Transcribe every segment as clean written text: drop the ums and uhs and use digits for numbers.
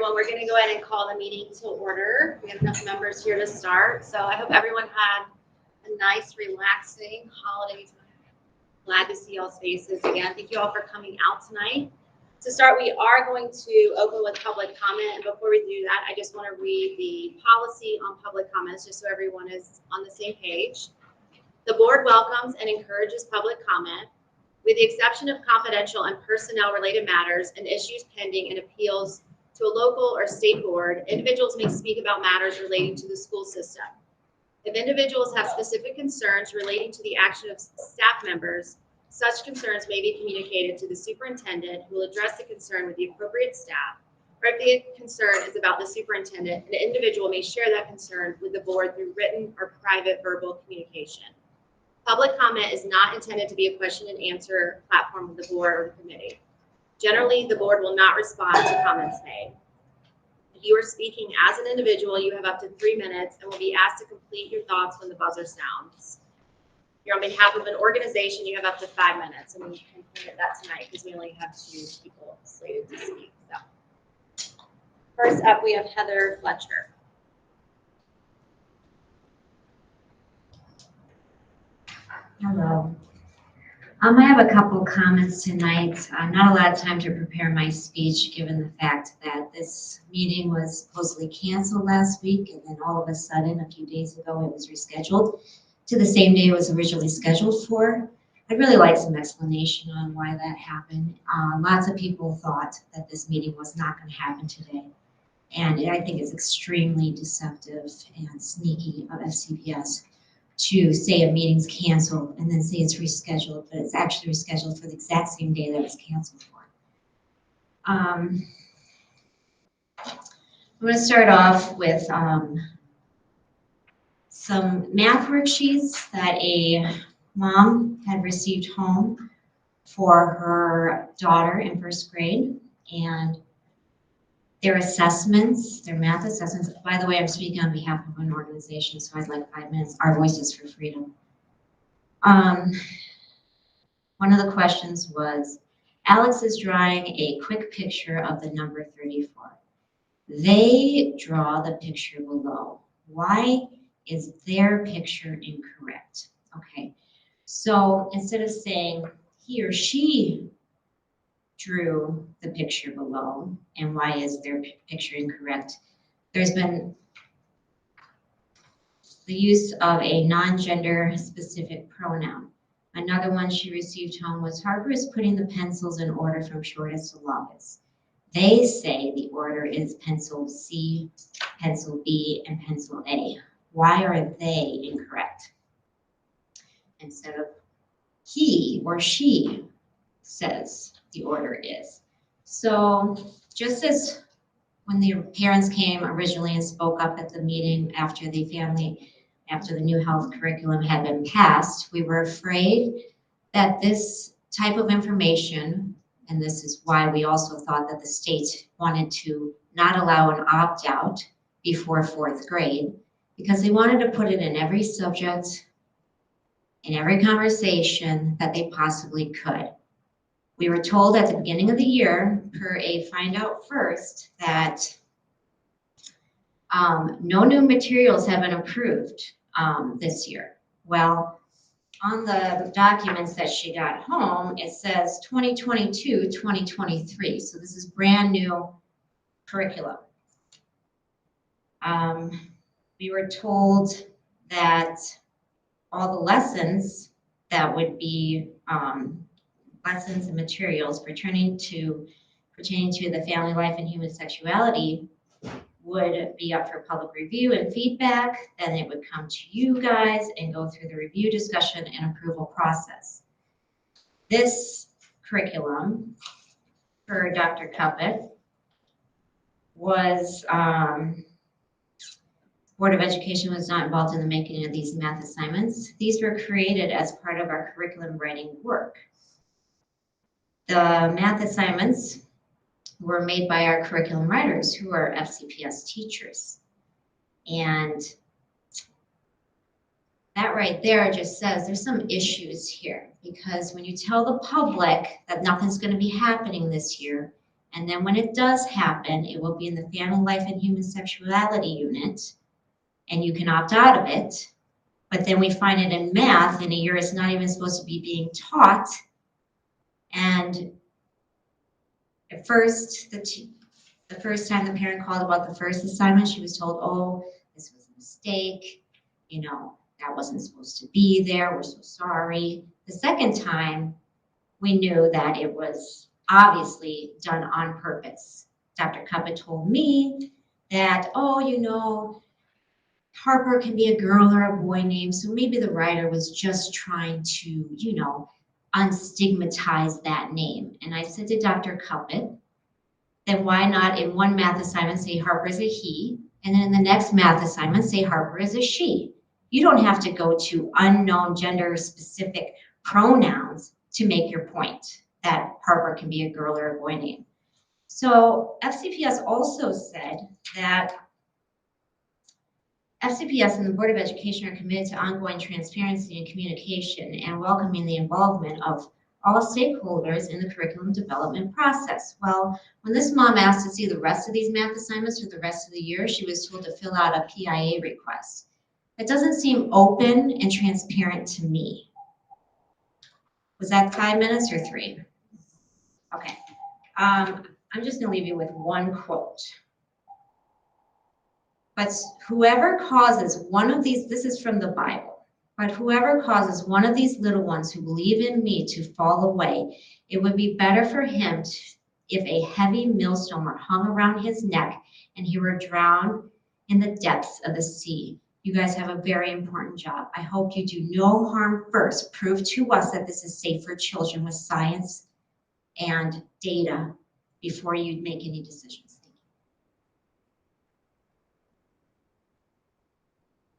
everyone. We're going to go ahead and call the meeting to order. We have enough members here to start. So I hope everyone had a nice, relaxing holiday time. Glad to see y'all's faces again. Thank you all for coming out tonight. To start, we are going to open with public comment. And before we do that, I just want to read the policy on public comments just so everyone is on the same page. The board welcomes and encourages public comment. With the exception of confidential and personnel-related matters and issues pending and appeals to a local or state board, individuals may speak about matters relating to the school system. If individuals have specific concerns relating to the action of staff members, such concerns may be communicated to the superintendent, who will address the concern with the appropriate staff. Or if the concern is about the superintendent, an individual may share that concern with the board through written or private verbal communication. Public comment is not intended to be a question and answer platform of the board or the committee. Generally, the board will not respond to comments made. If you are speaking as an individual, you have up to 3 minutes and will be asked to complete your thoughts when the buzzer sounds. If you're on behalf of an organization, you have up to 5 minutes, and we can permit that tonight because we only have 2 people slated to speak. So, first up, we have Heather Fletcher. Hello. I have a couple comments tonight. Not a lot of time to prepare my speech, given the fact that this meeting was supposedly canceled last week, and then all of a sudden, a few days ago, it was rescheduled to the same day it was originally scheduled for. I'd really like some explanation on why that happened. Lots of people thought that this meeting was not going to happen today, and I think it's extremely deceptive and sneaky of FCPS to say a meeting's canceled and then say it's rescheduled, but it's actually rescheduled for the exact same day that it's canceled for. I'm going to start off with some math worksheets that a mom had received home for her daughter in 1st grade, and their assessments, their math assessments. By the way, I'm speaking on behalf of an organization, so I'd like 5 minutes. Our Voices for Freedom. One of the questions was, Alex is drawing a quick picture of the number 34. They draw the picture below. Why is their picture incorrect? Okay, so instead of saying he or she drew the picture below and why is their picture incorrect, there's been the use of a non-gender specific pronoun. Another one she received home was, Harper is putting the pencils in order from shortest to longest. They say the order is pencil C, pencil B, and pencil A. Why are they incorrect? Instead of he or she says the order is. So just as when the parents came originally and spoke up at the meeting after the new health curriculum had been passed, we were afraid that this type of information, and this is why we also thought that the state wanted to not allow an opt-out before 4th grade, because they wanted to put it in every subject, in every conversation that they possibly could. We were told at the beginning of the year, per a Find Out First, that no new materials have been approved this year. Well, on the documents that she got home, it says 2022-2023. So this is brand new curriculum. We were told that all the lessons that would be lessons and materials pertaining to the family life and human sexuality would be up for public review and feedback. Then it would come to you guys and go through the review, discussion, and approval process. This curriculum for Dr. Cuppett was, Board of Education was not involved in the making of these math assignments. These were created as part of our curriculum writing work. The math assignments were made by our curriculum writers, who are FCPS teachers. And that right there just says there's some issues here, because when you tell the public that nothing's going to be happening this year, And then when it does happen, it will be in the Family Life and Human Sexuality unit, and you can opt out of it. But then we find it in math in a year it's not even supposed to be being taught. And at first, the first time the parent called about the first assignment, she was told, oh, this was a mistake. You know, that wasn't supposed to be there. We're so sorry. The second time, we knew that it was obviously done on purpose. Dr. Cuppet told me that, oh, you know, Harper can be a girl or a boy name, so maybe the writer was just trying to, you know, unstigmatize that name. And I said to Dr. Cuppet, then why not in one math assignment say Harper is a he, and then in the next math assignment say Harper is a she? You don't have to go to unknown gender specific pronouns to make your point that Harper can be a girl or a boy name. So FCPS also said that FCPS and the Board of Education are committed to ongoing transparency and communication and welcoming the involvement of all stakeholders in the curriculum development process. Well, when this mom asked to see the rest of these math assignments for the rest of the year, she was told to fill out a PIA request. It doesn't seem open and transparent to me. Was that 5 minutes or 3? Okay. I'm just gonna leave you with one quote. But whoever causes one of these, this is from the Bible, but whoever causes one of these little ones who believe in me to fall away, it would be better for him if a heavy millstone were hung around his neck and he were drowned in the depths of the sea. You guys have a very important job. I hope you do no harm first. Prove to us that this is safe for children with science and data before you make any decisions.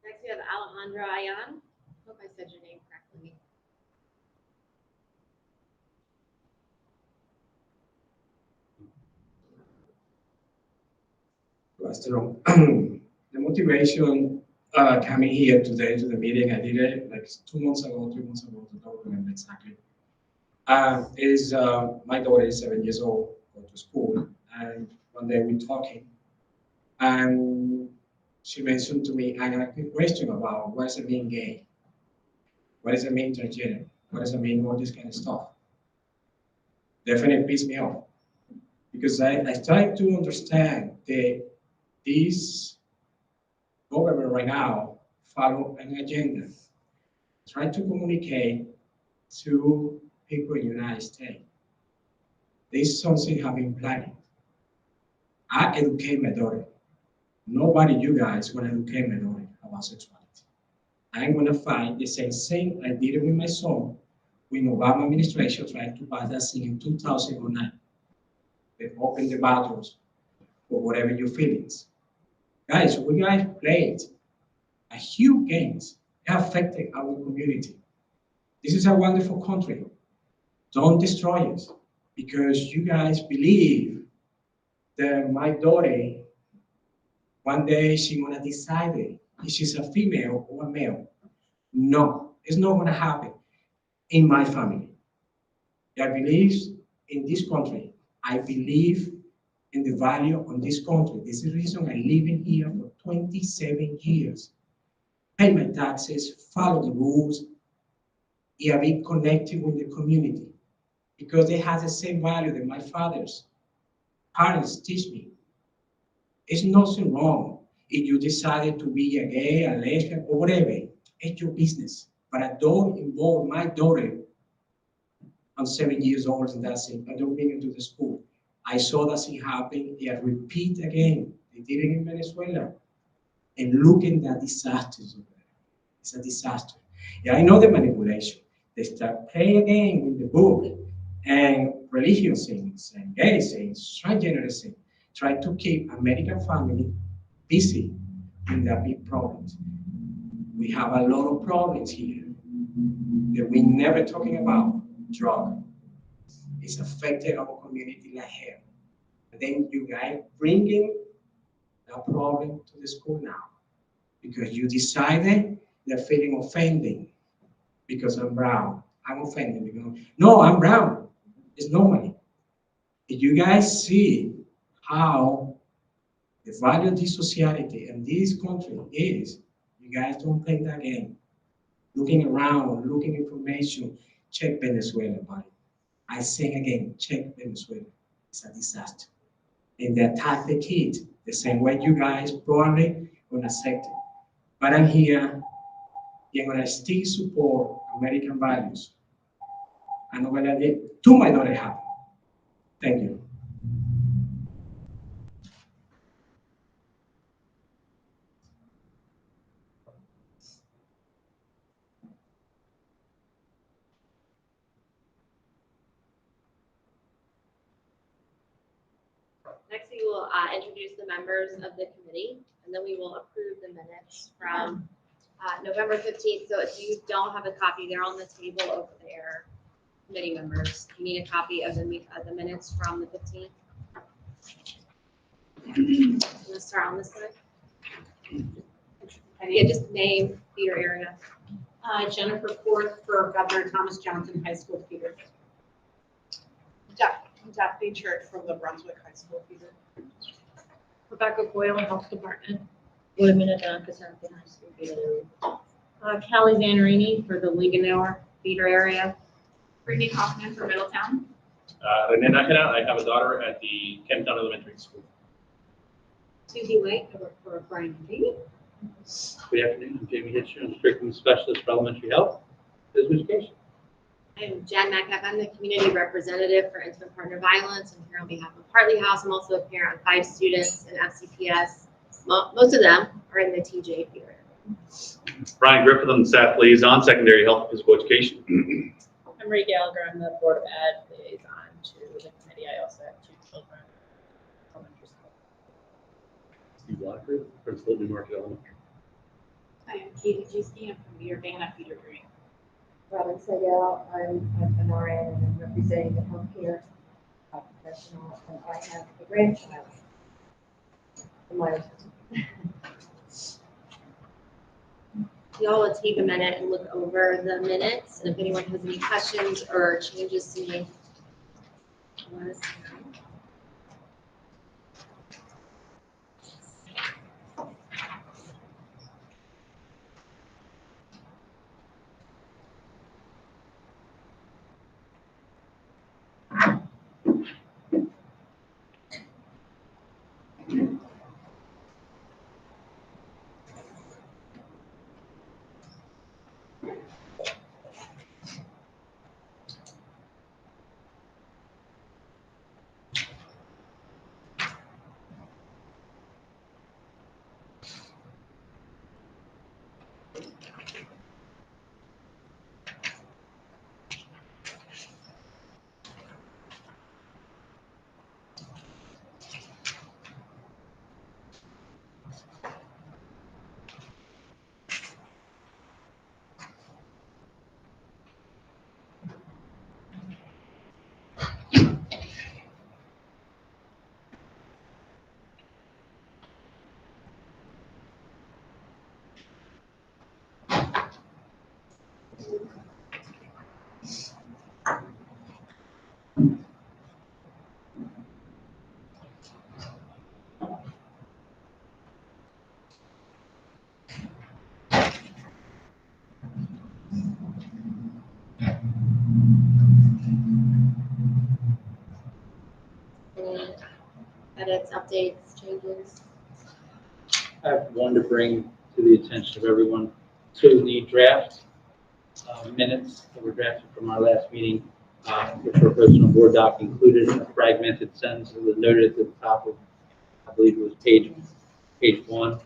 Next, we have Alejandra Ayan. Hope I said your name correctly. The motivation coming here today to the meeting, I did it like 2 months ago, 3 months ago, I don't remember exactly. Is my daughter is 7 years old, go to school, and one day we're talking, and she mentioned to me, I had a quick question about what does it mean gay? What does it mean transgender? What does it mean all this kind of stuff? Definitely pissed me off, because I tried to understand that this government right now follow an agenda, try to communicate to people in the United States. This something have been planning. I educate my daughter. Nobody, you guys, gonna educate my daughter about sexuality. I'm gonna find the same thing I did it with my son when Obama administration tried to pass that thing in 2009. They opened the battles for whatever your feelings. Guys, we guys played a huge games. It affected our community. This is a wonderful country. Don't destroy it because you guys believe that my daughter, one day she's gonna decide if she's a female or a male. No, it's not gonna happen in my family. I believe in this country. I believe in the value of this country. This is the reason I live in here for 27 years. Pay my taxes, follow the rules, and be connected with the community because they have the same value that my father's parents teach me. It's nothing wrong if you decided to be a gay, a lesbian, or whatever. It's your business. But I don't involve my daughter. I'm 7 years old and that's it. I don't bring her to the school. I saw that thing happen. They repeat again. They did it in Venezuela. And look at the disasters over there. It's a disaster. Yeah, I know the manipulation. They start playing again with the book and religion things and gay things, transgender things. Try to keep American family busy in the big problems. We have a lot of problems here that we never talking about. Drug. It's affected our community like hell. And then you guys bringing that problem to the school now because you decided they're feeling offended because I'm brown. I'm offended because no, I'm brown. It's normally. If you guys see how the value of this society and this country is, you guys don't play that game. Looking around, looking information, check Venezuela, buddy. I say again, check Venezuela. It's a disaster. And they attack the kids the same way you guys probably gonna accept it. But I'm here, and gonna still support American values. I'm not gonna let it to my daughter happen. Thank you. Next, we will introduce the members of the committee, and then we will approve the minutes from November 15th. So if you don't have a copy, they're on the table over there. Committee members, you need a copy of the minutes from the 15th. Let's start on this side. Yeah, just name, theater area. Jennifer Forth for Governor Thomas Johnson High School theater. Daphne Church from the Brunswick High School theater. Rebecca Boyle, Health Department. Women at Cassandra High School theater. Callie Zanarini for the Linganore theater area. Brittany Hoffman for Middletown. Renee Nakana, I have a daughter at the Kemptown Elementary School. Susie White. I work for Brian Lee. Good afternoon, I'm Jamie Hitcher, I'm curriculum specialist for elementary health, physical education. I'm Jen Metcalf. I'm the community representative for Intimate Partner Violence. I'm here on behalf of Hartley House. I'm also a parent of 5 students in FCPS. Most of them are in the TJ theater. Brian Griffith, I'm the staff liaison, secondary health and physical education. I'm Ray Gallagher, I'm the Board of Ed liaison to the committee. I also have 2 children. Elementary school. Steve Locker, principal at New Market Elementary. I am Katie Giusti, I'm from the Urbana Theater Green. Robin Segal, I'm an RN and I'm representing the healthcare professional, and I have a grandchild. Y'all will take a minute and look over the minutes, and if anyone has any questions or changes to make, let us know. Any edits, updates, changes? I have one to bring to the attention of everyone. So the draft minutes that were drafted from our last meeting, which were posted on board doc, included a fragmented sentence that was noted at the top of, I believe it was page 1.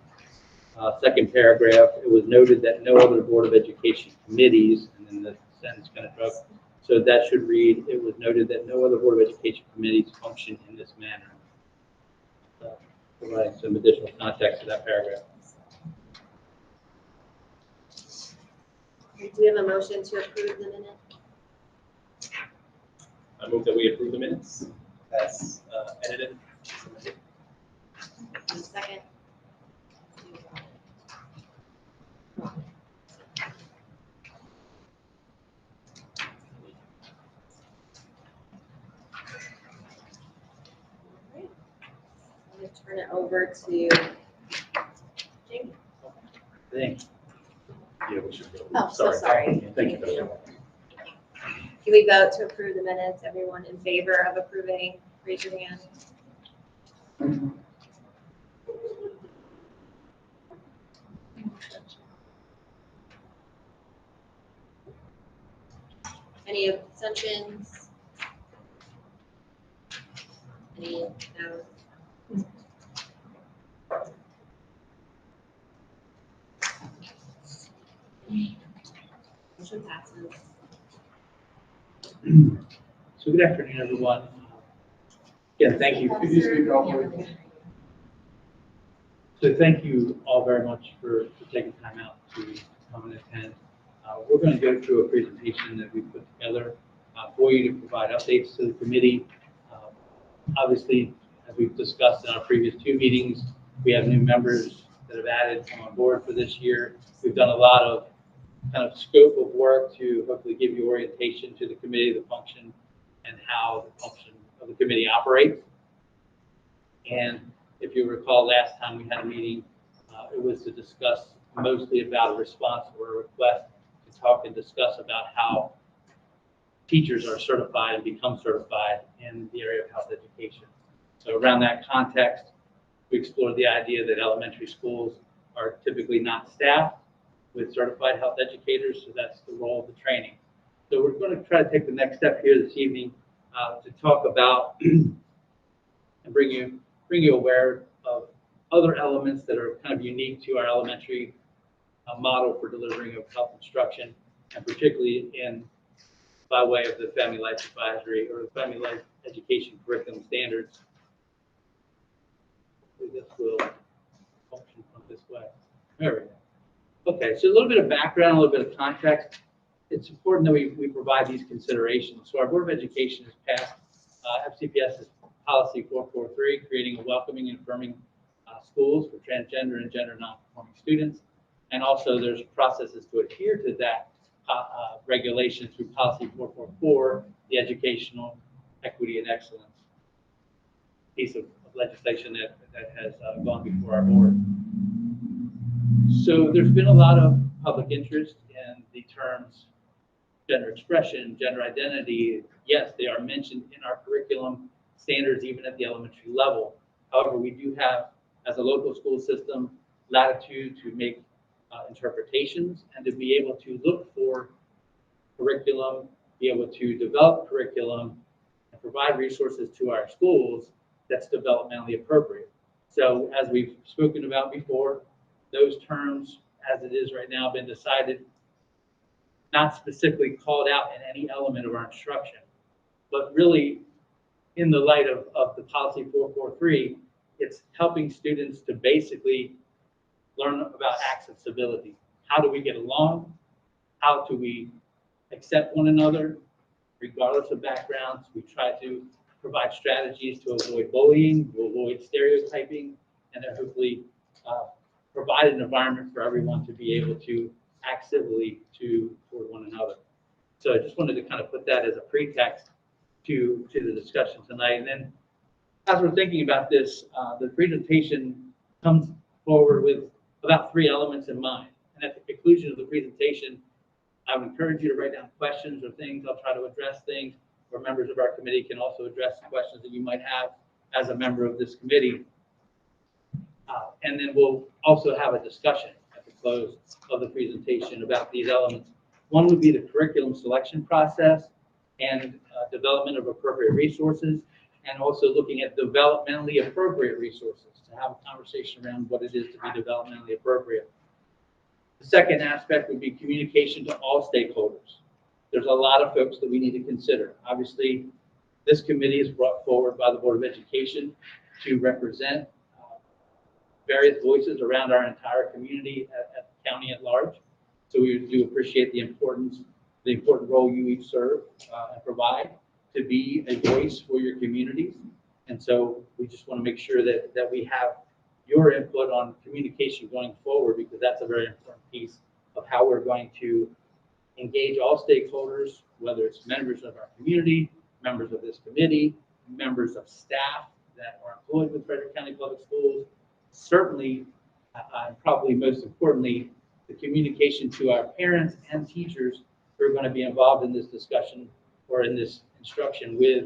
Second paragraph, it was noted that no other Board of Education committees, and then the sentence kind of dropped. So that should read, it was noted that no other Board of Education committees function in this manner. Providing some additional context to that paragraph. Do we have a motion to approve the minute? I move that we approve the minutes as edited. Second. it over to Jamie. Thanks. Yeah, we should go. Oh, so sorry. Thank you, Betsy. Do we vote to approve the minutes? Everyone in favor of approving? Raise your hand. Any abstentions? Any no? Motion passes. So good afternoon, everyone. Again, thank you. Could you speak up, please? So thank you all very much for taking time out to come and attend. We're going to go through a presentation that we put together for you to provide updates to the committee. Obviously, as we've discussed in our previous two meetings, we have new members that have added come on board for this year. We've done a lot of kind of scope of work to hopefully give you orientation to the committee, the function, and how the function of the committee operates. And if you recall, last time we had a meeting, it was to discuss mostly about a response or a request to talk and discuss about how teachers are certified and become certified in the area of health education. So around that context, we explored the idea that elementary schools are typically not staffed with certified health educators, so that's the role of the training. So we're going to try to take the next step here this evening to talk about and bring you aware of other elements that are kind of unique to our elementary model for delivering of health instruction, and particularly by way of the Family Life Advisory or the Family Life Education Curriculum Standards. This will function from this way. There we go. Okay, so a little bit of background, a little bit of context. It's important that we provide these considerations. So our Board of Education has passed FCPS's Policy 443, creating a welcoming and affirming schools for transgender and gender nonconforming students. And also there's processes to adhere to that regulation through Policy 444, the Educational Equity and Excellence piece of legislation that has gone before our board. So there's been a lot of public interest in the terms gender expression, gender identity. Yes, they are mentioned in our curriculum standards, even at the elementary level. However, we do have, as a local school system, latitude to make interpretations and to be able to look for curriculum, be able to develop curriculum, and provide resources to our schools that's developmentally appropriate. So as we've spoken about before, those terms, as it is right now, have been decided, not specifically called out in any element of our instruction, but really in the light of the Policy 443, it's helping students to basically learn about accessibility. How do we get along? How do we accept one another, regardless of backgrounds? We try to provide strategies to avoid bullying, to avoid stereotyping, and to hopefully provide an environment for everyone to be able to act civilly toward one another. So I just wanted to kind of put that as a pretext to the discussion tonight. And then as we're thinking about this, the presentation comes forward with about 3 elements in mind. And at the conclusion of the presentation, I would encourage you to write down questions or things. I'll try to address things, or members of our committee can also address questions that you might have as a member of this committee. And then we'll also have a discussion at the close of the presentation about these elements. One would be the curriculum selection process and development of appropriate resources, and also looking at developmentally appropriate resources, to have a conversation around what it is to be developmentally appropriate. The second aspect would be communication to all stakeholders. There's a lot of folks that we need to consider. Obviously, this committee is brought forward by the Board of Education to represent various voices around our entire community at the county at large. So we do appreciate the important role you each serve and provide to be a voice for your communities. And so we just want to make sure that we have your input on communication going forward, because that's a very important piece of how we're going to engage all stakeholders, whether it's members of our community, members of this committee, members of staff, that are employed with Frederick County Public Schools. Certainly, probably most importantly, the communication to our parents and teachers who are going to be involved in this discussion or in this instruction with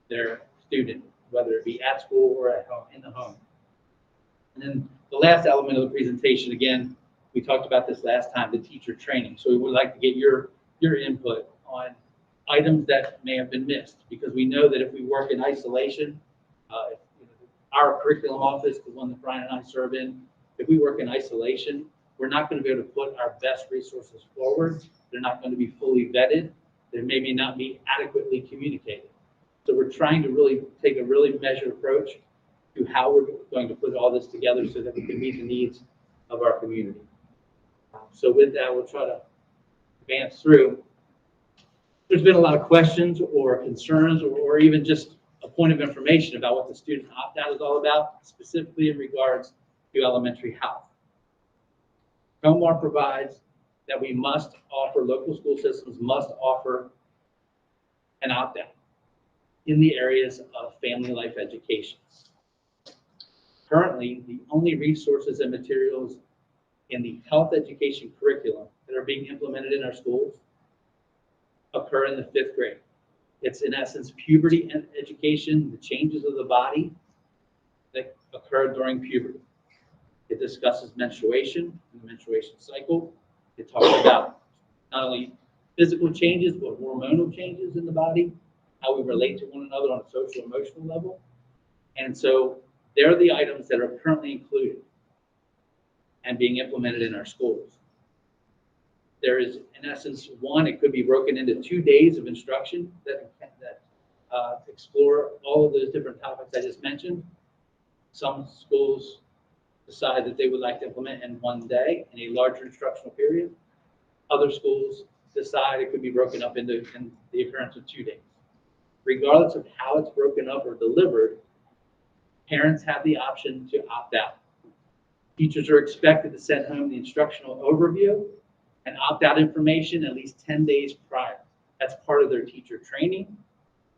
their student, whether it be at school or at home, in the home. And then the last element of the presentation, again, we talked about this last time, the teacher training. So we would like to get your input on items that may have been missed, because we know that if we work in isolation, our curriculum office, the one that Brian and I serve in, if we work in isolation, we're not going to be able to put our best resources forward. They're not going to be fully vetted. They maybe not be adequately communicated. So we're trying to really take a really measured approach to how we're going to put all this together so that we can meet the needs of our community. So with that, we'll try to advance through. There's been a lot of questions or concerns or even just a point of information about what the student opt-out is all about, specifically in regards to elementary health. COMAR provides that we must offer, local school systems must offer an opt-out in the areas of family life education. Currently, the only resources and materials in the health education curriculum that are being implemented in our schools occur in the 5th grade. It's in essence puberty and education, the changes of the body that occur during puberty. It discusses menstruation and the menstruation cycle. It talks about not only physical changes, but hormonal changes in the body, how we relate to one another on a social emotional level. And so they're the items that are currently included and being implemented in our schools. There is, in essence, it could be broken into 2 days of instruction that explore all of those different topics I just mentioned. Some schools decide that they would like to implement in 1 day in a larger instructional period. Other schools decide it could be broken up in the occurrence of 2 days. Regardless of how it's broken up or delivered, parents have the option to opt out. Teachers are expected to send home the instructional overview and opt-out information at least 10 days prior. That's part of their teacher training.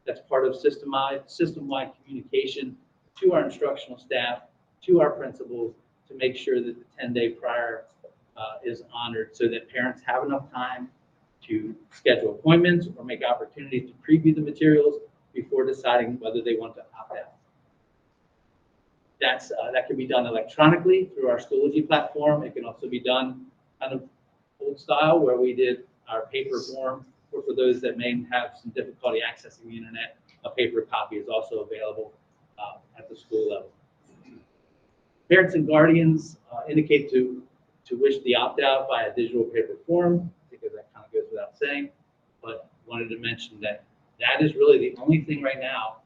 That's part of system-wide communication to our instructional staff, to our principals, to make sure that the 10-day prior is honored so that parents have enough time to schedule appointments or make opportunities to preview the materials before deciding whether they want to opt out. That can be done electronically through our Schoology platform. It can also be done kind of old style where we did our paper form, or for those that may have some difficulty accessing the internet, a paper copy is also available at the school level. Parents and guardians indicate to wish the opt-out by a digital paper form. I think that kind of goes without saying, but wanted to mention that is really the only thing right now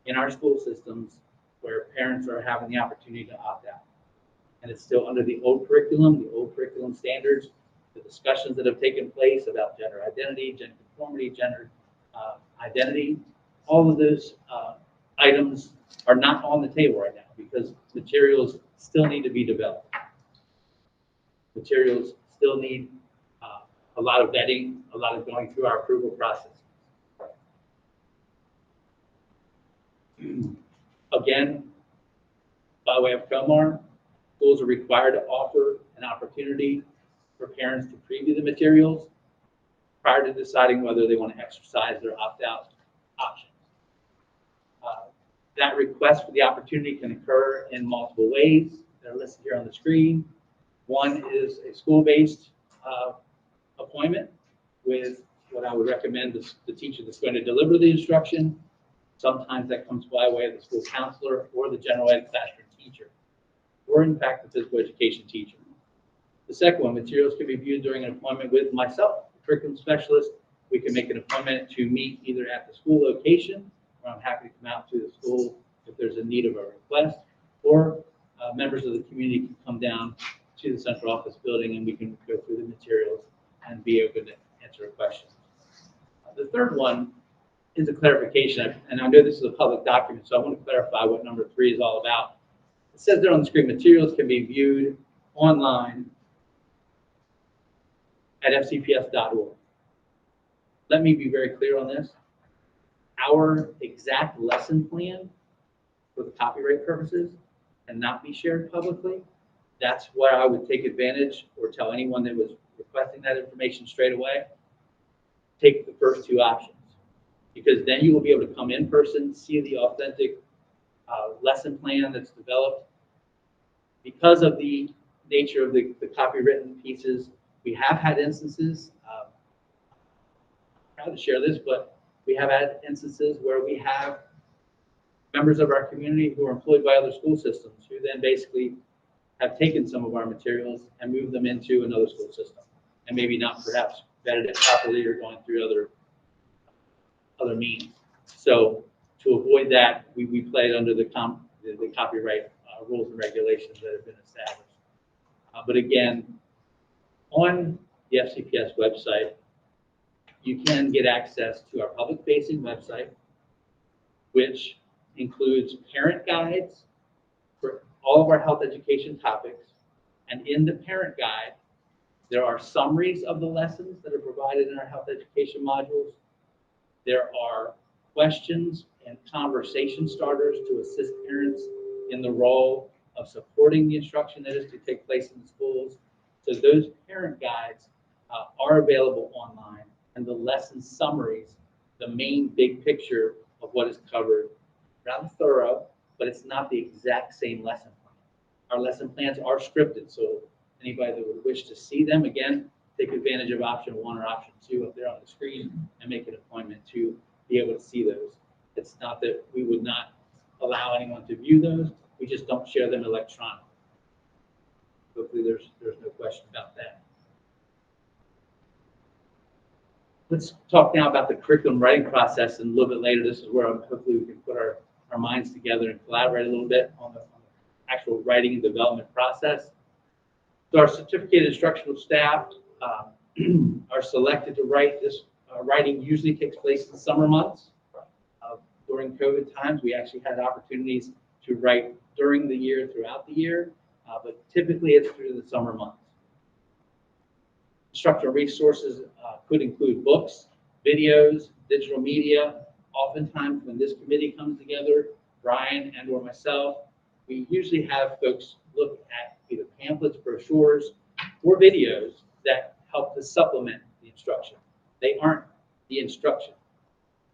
in our school systems where parents are having the opportunity to opt out. And it's still under the old curriculum standards, the discussions that have taken place about gender identity, gender conformity, gender identity, all of those items are not on the table right now because materials still need to be developed. Materials still need a lot of vetting, a lot of going through our approval process. Again, by way of COMAR, schools are required to offer an opportunity for parents to preview the materials prior to deciding whether they want to exercise their opt-out options. That request for the opportunity can occur in multiple ways. They're listed here on the screen. One is a school-based appointment with what I would recommend the teacher that's going to deliver the instruction. Sometimes that comes by way of the school counselor or the general ed classroom teacher, or in fact, the physical education teacher. The second one, materials can be viewed during an appointment with myself, the curriculum specialist. We can make an appointment to meet either at the school location, where I'm happy to come out to the school if there's a need of a request, or members of the community can come down to the central office building and we can go through the materials and be open to answer questions. The third one is a clarification, and I know this is a public document, so I want to clarify what number 3 is all about. It says there on the screen, materials can be viewed online at fcps.org. Let me be very clear on this. Our exact lesson plan for the copyright purposes and not be shared publicly, that's where I would take advantage or tell anyone that was requesting that information straight away, take the first two options. Because then you will be able to come in person, see the authentic lesson plan that's developed. Because of the nature of the copywritten pieces, we have had instances, I'm proud to share this, but we have had instances where we have members of our community who are employed by other school systems who then basically have taken some of our materials and moved them into another school system and maybe not perhaps vetted it properly or going through other means. So to avoid that, we played under the copyright rules and regulations that have been established. But again, on the FCPS website, you can get access to our public-facing website, which includes parent guides for all of our health education topics. And in the parent guide, there are summaries of the lessons that are provided in our health education modules. There are questions and conversation starters to assist parents in the role of supporting the instruction that is to take place in the schools. So those parent guides are available online, and the lesson summaries, the main big picture of what is covered, rather thorough, but it's not the exact same lesson plan. Our lesson plans are scripted, so anybody that would wish to see them, again, take advantage of option 1 or option 2 up there on the screen and make an appointment to be able to see those. It's not that we would not allow anyone to view those, we just don't share them electronically. Hopefully there's no question about that. Let's talk now about the curriculum writing process, and a little bit later, this is where hopefully we can put our minds together and collaborate a little bit on the actual writing and development process. So our certificated instructional staff are selected to write this. Writing usually takes place in the summer months. During COVID times, we actually had opportunities to write during the year, throughout the year, but typically it's through the summer months. Instructional resources could include books, videos, digital media. Oftentimes when this committee comes together, Brian and or myself, we usually have folks look at either pamphlets, brochures, or videos that help to supplement the instruction. They aren't the instruction.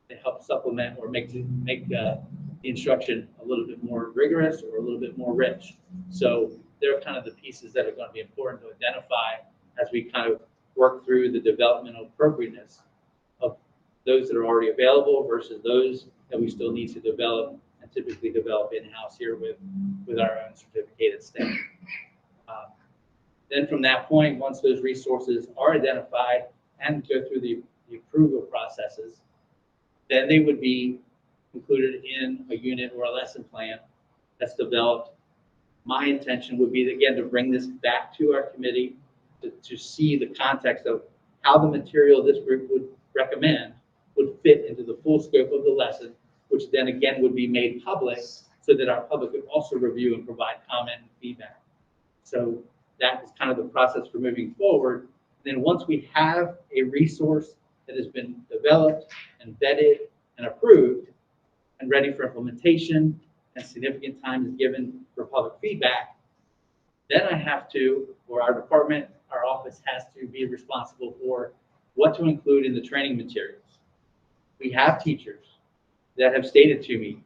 They help supplement or make the instruction a little bit more rigorous or a little bit more rich. So they're kind of the pieces that are going to be important to identify as we kind of work through the developmental appropriateness of those that are already available versus those that we still need to develop and typically develop in-house here with our own certificated staff. Then from that point, once those resources are identified and go through the approval processes, then they would be included in a unit or a lesson plan that's developed. My intention would be, again, to bring this back to our committee to see the context of how the material this group would recommend would fit into the full scope of the lesson, which then again would be made public so that our public could also review and provide comment and feedback. So that is kind of the process for moving forward. Then once we have a resource that has been developed and vetted and approved and ready for implementation and significant time is given for public feedback, then I have to, or our department, our office has to be responsible for what to include in the training materials. We have teachers that have stated to me,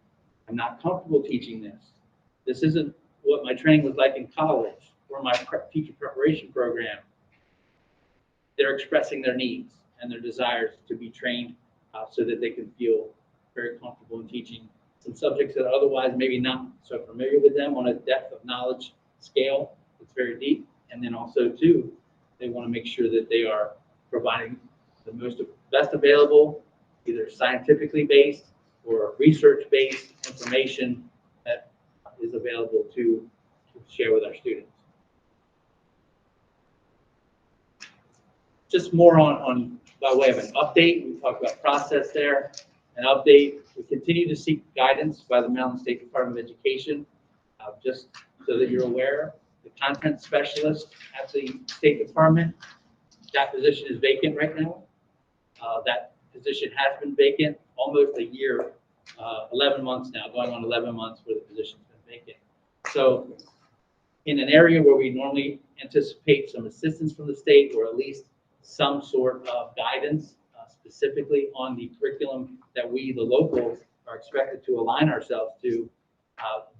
I'm not comfortable teaching this. This isn't what my training was like in college or my teacher preparation program. They're expressing their needs and their desires to be trained so that they can feel very comfortable in teaching some subjects that are otherwise maybe not so familiar with them on a depth of knowledge scale. It's very deep. And then also too, they want to make sure that they are providing the best available, either scientifically based or research-based information that is available to share with our students. Just more on by way of an update, we talked about process there. An update, we continue to seek guidance by the Maryland State Department of Education. Just so that you're aware, the content specialist at the State Department, that position is vacant right now. That position has been vacant almost a year 11 months now, going on 11 months where the position's been vacant. So in an area where we normally anticipate some assistance from the state or at least some sort of guidance specifically on the curriculum that we, the locals, are expected to align ourselves to,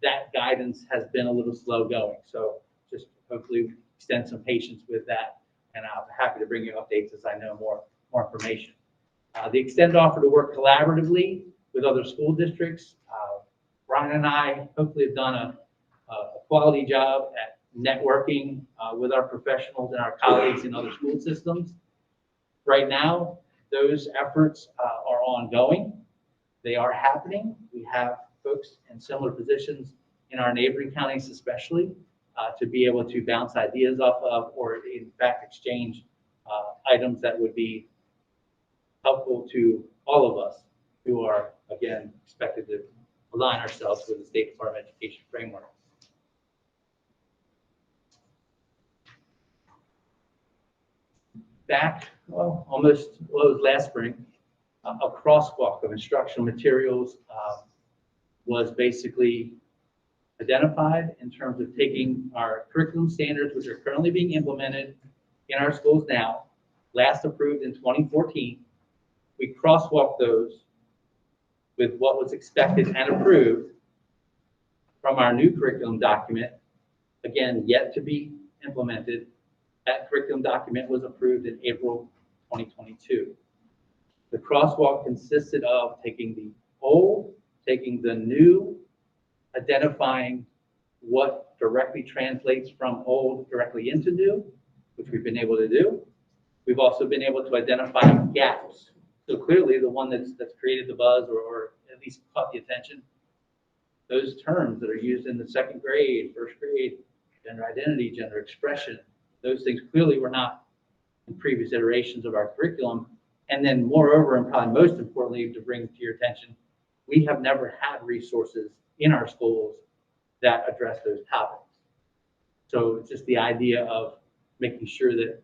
that guidance has been a little slow going. So just hopefully extend some patience with that, and I'll be happy to bring you updates as I know more information. The extended offer to work collaboratively with other school districts. Brian and I hopefully have done a quality job at networking with our professionals and our colleagues in other school systems. Right now, those efforts are ongoing. They are happening. We have folks in similar positions in our neighboring counties especially to be able to bounce ideas off of or in fact exchange items that would be helpful to all of us who are, again, expected to align ourselves with the State Department of Education framework. Back, it was last spring, a crosswalk of instructional materials was basically identified in terms of taking our curriculum standards, which are currently being implemented in our schools now, last approved in 2014. We crosswalked those with what was expected and approved from our new curriculum document, again, yet to be implemented. That curriculum document was approved in April 2022. The crosswalk consisted of taking the old, taking the new, identifying what directly translates from old directly into new, which we've been able to do. We've also been able to identify gaps. So clearly the one that's created the buzz or at least caught the attention, those terms that are used in the second grade, first grade, gender identity, gender expression, those things clearly were not in previous iterations of our curriculum. And then moreover, and probably most importantly to bring to your attention, we have never had resources in our schools that address those topics. So it's just the idea of making sure that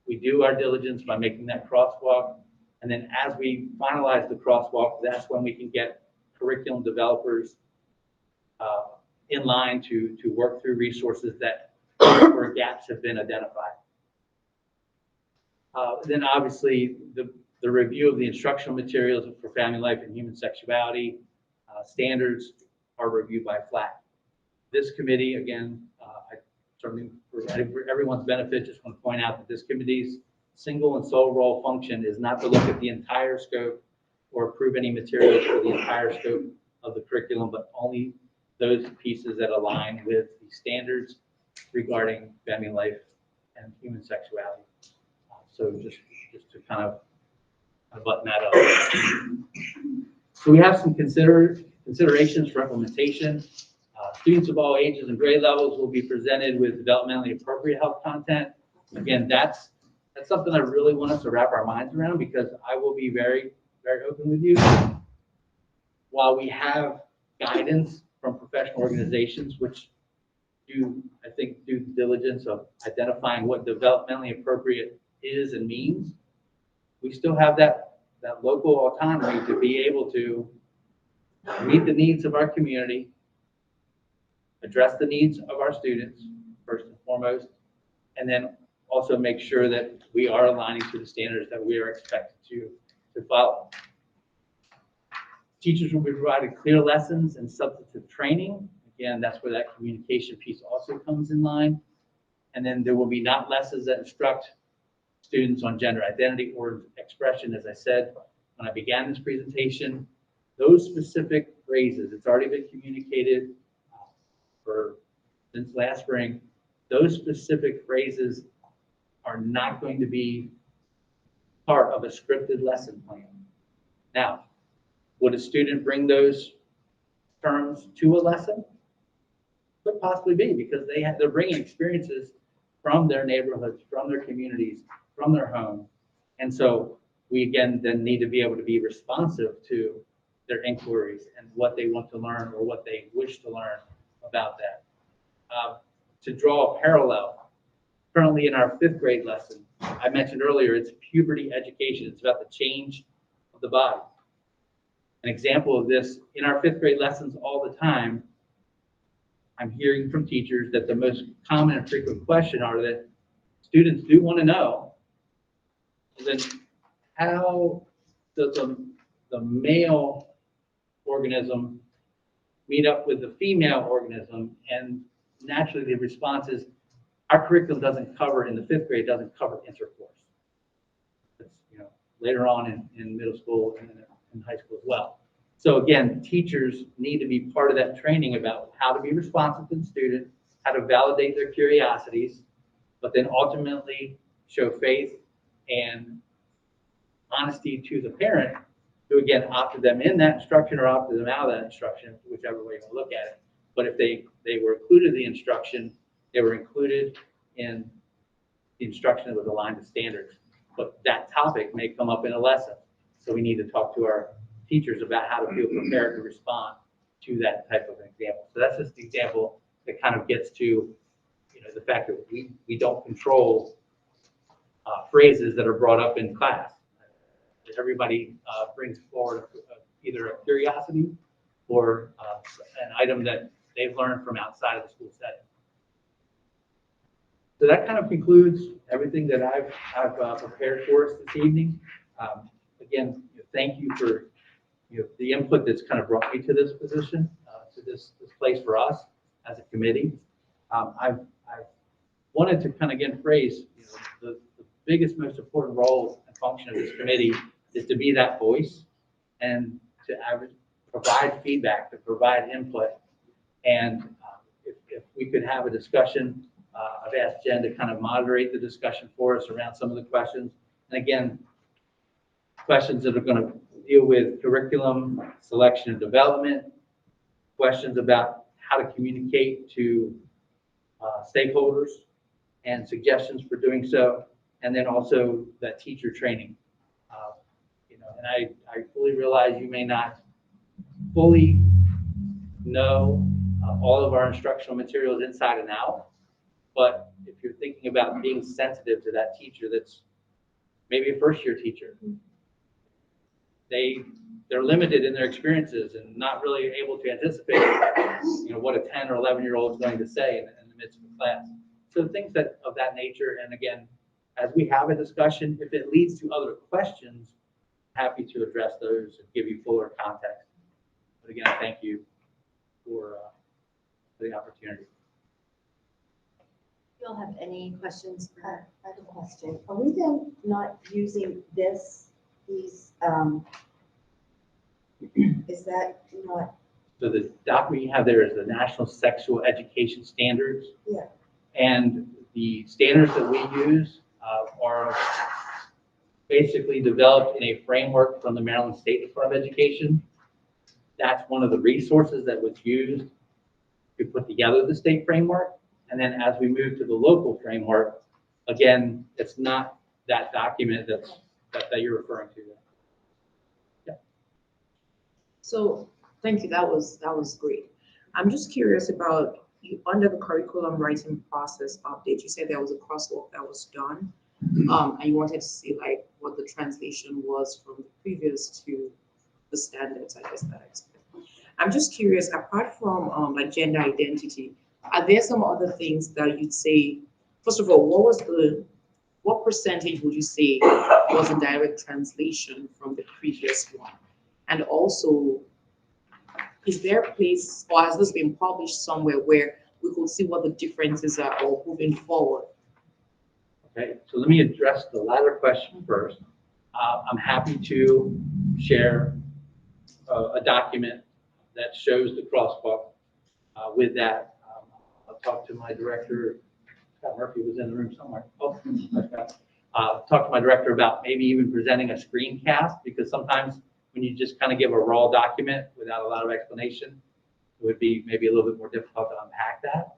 we do our diligence by making that crosswalk. And then as we finalize the crosswalk, that's when we can get curriculum developers in line to work through resources that where gaps have been identified. Then obviously the review of the instructional materials for family life and human sexuality standards are reviewed by FLAC. This committee, again, I certainly for everyone's benefit, just want to point out that this committee's single and sole role function is not to look at the entire scope or approve any materials for the entire scope of the curriculum, but only those pieces that align with the standards regarding family life and human sexuality. So just to kind of button that up. So we have some considerations for implementation. Students of all ages and grade levels will be presented with developmentally appropriate health content. Again, that's something I really want us to wrap our minds around, because I will be very, very open with you. While we have guidance from professional organizations, which do, I think, due diligence of identifying what developmentally appropriate is and means, we still have that local autonomy to be able to meet the needs of our community, address the needs of our students, first and foremost, and then also make sure that we are aligning to the standards that we are expected to follow. Teachers will be provided clear lessons and substantive training. Again, that's where that communication piece also comes in line. And then there will be not lessons that instruct students on gender identity or expression. As I said when I began this presentation, those specific phrases, it's already been communicated since last spring. Those specific phrases are not going to be part of a scripted lesson plan. Now, would a student bring those terms to a lesson? Could possibly be, because they're bringing experiences from their neighborhoods, from their communities, from their home. And so we again then need to be able to be responsive to their inquiries and what they want to learn or what they wish to learn about that. To draw a parallel, currently in our 5th grade lesson, I mentioned earlier, it's puberty education. It's about the change of the body. An example of this, in our 5th grade lessons all the time, I'm hearing from teachers that the most common and frequent question are that students do want to know, then how does the male organism meet up with the female organism? And naturally the response is, our curriculum doesn't cover, in the 5th grade, doesn't cover intercourse. It's, later on in middle school and in high school as well. So again, teachers need to be part of that training about how to be responsive to the student, how to validate their curiosities, but then ultimately show faith and honesty to the parent, who again opted them in that instruction or opted them out of that instruction, whichever way you want to look at it. But if they were included in the instruction, they were included in the instruction that was aligned to standards. But that topic may come up in a lesson. So we need to talk to our teachers about how to feel prepared to respond to that type of example. So that's just an example that kind of gets to, the fact that we don't control phrases that are brought up in class. Everybody brings forward either a curiosity or an item that they've learned from outside of the school setting. So that kind of concludes everything that I've prepared for us this evening. Again, thank you for the input that's kind of brought me to this position, to this place for us as a committee. I've wanted to kind of again phrase the biggest, most important role and function of this committee is to be that voice and to provide feedback, to provide input. And if we could have a discussion, I've asked Jen to kind of moderate the discussion for us around some of the questions. And again, questions that are going to deal with curriculum, selection and development, questions about how to communicate to stakeholders and suggestions for doing so, and then also that teacher training. And I fully realize you may not fully know all of our instructional materials inside and out, but if you're thinking about being sensitive to that teacher that's maybe a first-year teacher, they're limited in their experiences and not really able to anticipate, what a 10 or 11-year-old is going to say in the midst of a class. So things of that nature. And again, as we have a discussion, if it leads to other questions, happy to address those and give you fuller context. But again, thank you for the opportunity. You all have any questions for I have a question. Are we then not using these, is that not, So the document you have there is the National Sexual Education Standards. Yeah. And the standards that we use are basically developed in a framework from the Maryland State Department of Education. That's one of the resources that was used to put together the state framework. And then as we move to the local framework, again, it's not that document that you're referring to. Yeah. So, thank you, that was great. I'm just curious about, under the curriculum writing process update, you said there was a crosswalk that was done. And you wanted to see like what the translation was from the previous to the standards, I guess that I expect. I'm just curious, apart from like gender identity, are there some other things that you'd say, first of all, what percentage would you say was a direct translation from the previous one? And also, is there a place, or has this been published somewhere where we could see what the differences are all moving forward? Okay, so let me address the latter question first. I'm happy to share a document that shows the crosswalk. With that, I'll talk to my director. Scott Murphy was in the room somewhere. Oh, talk to my director about maybe even presenting a screencast, because sometimes when you just kind of give a raw document without a lot of explanation, it would be maybe a little bit more difficult to unpack that.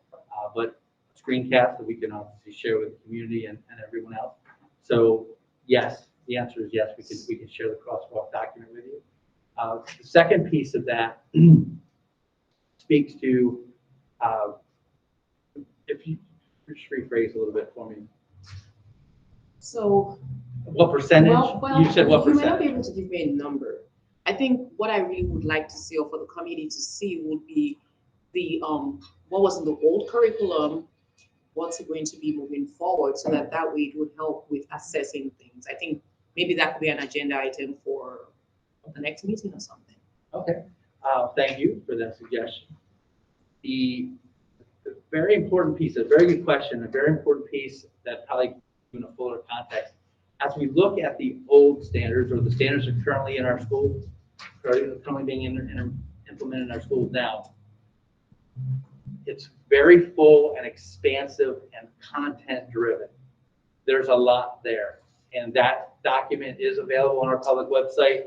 But screencast that we can obviously share with the community and everyone else. So yes, the answer is yes, we can share the crosswalk document with you. The second piece of that speaks to, if you just rephrase a little bit for me. So, What percentage? well, You said what you may not be percentage? able to give me a number, I think what I really would like to see, or for the committee to see, would be the, what was in the old curriculum, what's it going to be moving forward, so that that way it would help with assessing things. I think maybe that could be an agenda item for the next meeting or something. Okay, thank you for that suggestion. The very important piece, a very good question, a very important piece that probably in a fuller context. As we look at the old standards or the standards that are currently in our schools, currently being implemented in our schools now, it's very full and expansive and content driven. There's a lot there. And that document is available on our public website.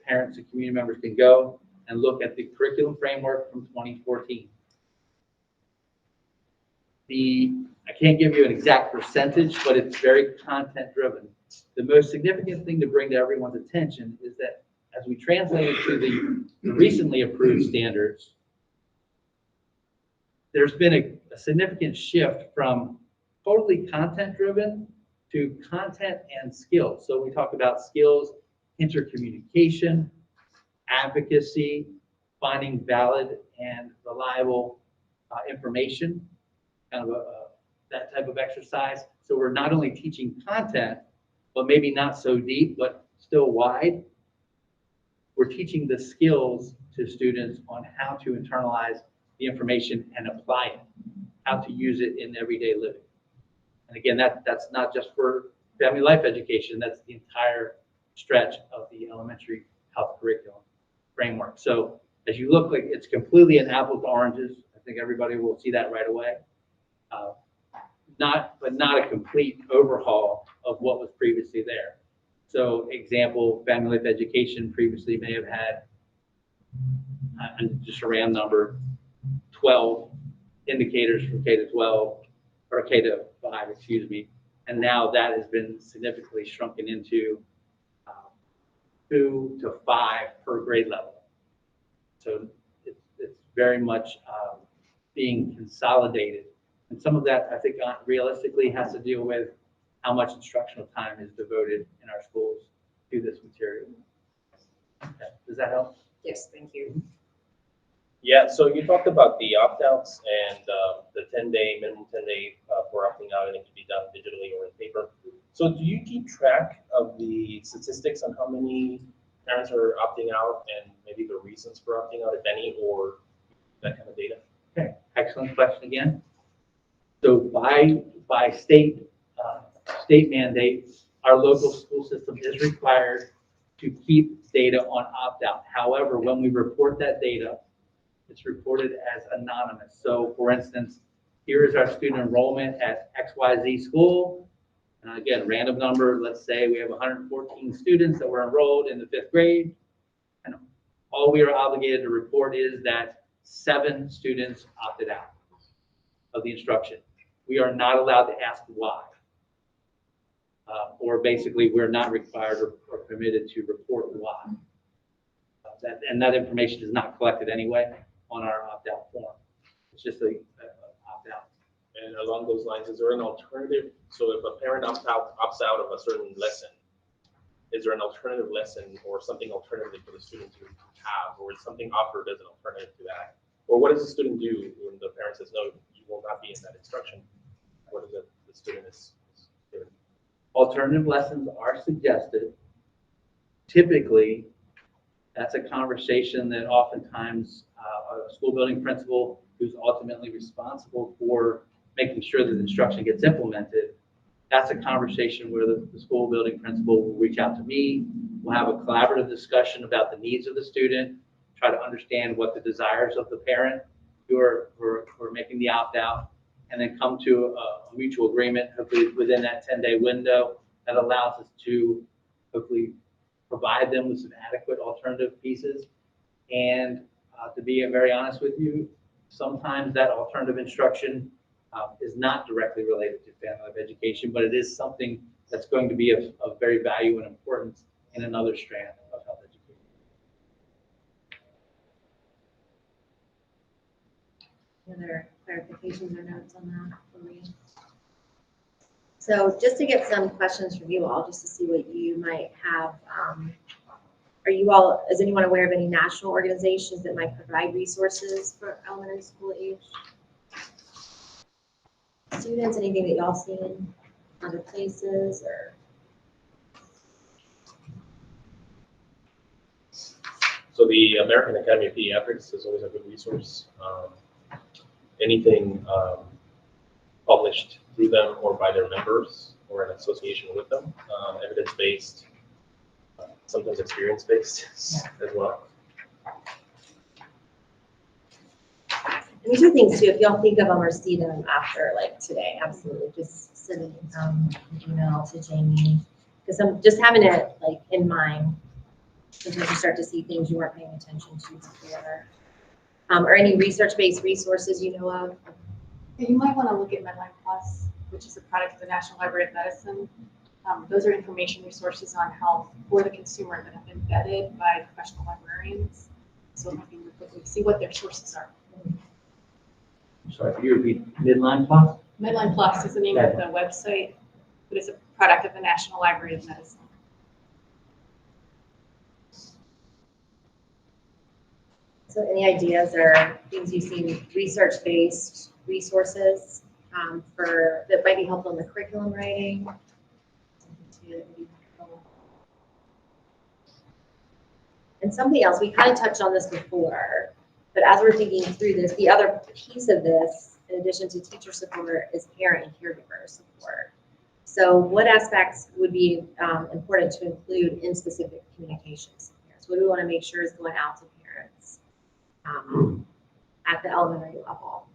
Parents and community members can go and look at the curriculum framework from 2014. I can't give you an exact percentage, but it's very content driven. The most significant thing to bring to everyone's attention is that as we translate it to the recently approved standards, there's been a significant shift from totally content driven to content and skills. So we talk about skills, intercommunication, advocacy, finding valid and reliable information, kind of that type of exercise. So we're not only teaching content, but maybe not so deep, but still wide. We're teaching the skills to students on how to internalize the information and apply it, how to use it in everyday living. And again, that's not just for family life education, that's the entire stretch of the elementary health curriculum framework. So as you look, like it's completely an apples to oranges. I think everybody will see that right away. But not a complete overhaul of what was previously there. So example, family life education previously may have had, just a random number, 12 indicators from K to 12, or K to 5, excuse me. And now that has been significantly shrunken into 2 to 5 per grade level. So it's very much being consolidated. And some of that, I think, realistically has to deal with how much instructional time is devoted in our schools to this material. Okay. Does that help? Yes, thank you. Yeah, so you talked about the opt-outs and the 10-day, minimum 10-day for opting out, and it can be done digitally or in paper. So do you keep track of the statistics on how many parents are opting out and maybe the reasons for opting out, if any, or that kind of data? Okay, excellent question again. So by state mandate, our local school system is required to keep data on opt-out. However, when we report that data, it's reported as anonymous. So for instance, here is our student enrollment at XYZ school. And again, random number, let's say we have 114 students that were enrolled in the 5th grade. And all we are obligated to report is that 7 students opted out of the instruction. We are not allowed to ask why. Or basically, we're not required or permitted to report why. That information is not collected anyway on our opt-out form. It's just a opt-out. And along those lines, is there an alternative? So if a parent opts out of a certain lesson, is there an alternative lesson or something alternative for the student to have, or is something offered as an alternative to that? Or what does the student do when the parent says, no, you will not be in that instruction? What is it the student is doing? Alternative lessons are suggested. Typically, that's a conversation that oftentimes a school building principal, who's ultimately responsible for making sure that the instruction gets implemented, that's a conversation where the school building principal will reach out to me. We'll have a collaborative discussion about the needs of the student, try to understand what the desires of the parent who are making the opt-out, and then come to a mutual agreement, hopefully within that 10-day window, that allows us to hopefully provide them with some adequate alternative pieces. And to be very honest with you, sometimes that alternative instruction is not directly related to family life education, but it is something that's going to be of very value and importance in another strand of health education. Other clarifications or notes on that for me? So just to get some questions from you all, just to see what you might have Are you all, is anyone aware of any national organizations that might provide resources for elementary school age students? Anything that y'all seen other places or? So the American Academy of Pediatrics is always a good resource. Anything published through them or by their members or in association with them, evidence-based, sometimes experience-based as well. And these are things too, if y'all think of them or see them after like today, absolutely, just send an email to Jamie. Because I'm just having it like in mind. Sometimes you start to see things you weren't paying attention to before. Or any research-based resources you know of. And you might want to look at Medline Plus, which is a product of the National Library of Medicine. Those are information resources on health for the consumer that have been vetted by professional librarians. So it might be worth looking to see what their sources are. Sorry, could you repeat Midline Plus? Medline Plus is the name of the website, but it's a product of the National Library of Medicine. So any ideas or things you've seen, research-based resources for, that might be helpful in the curriculum writing? And something else, we kind of touched on this before, but as we're thinking through this, the other piece of this, in addition to teacher support, is parent and caregiver support. So what aspects would be important to include in specific communications to parents? What do we want to make sure is going out to parents at the elementary level?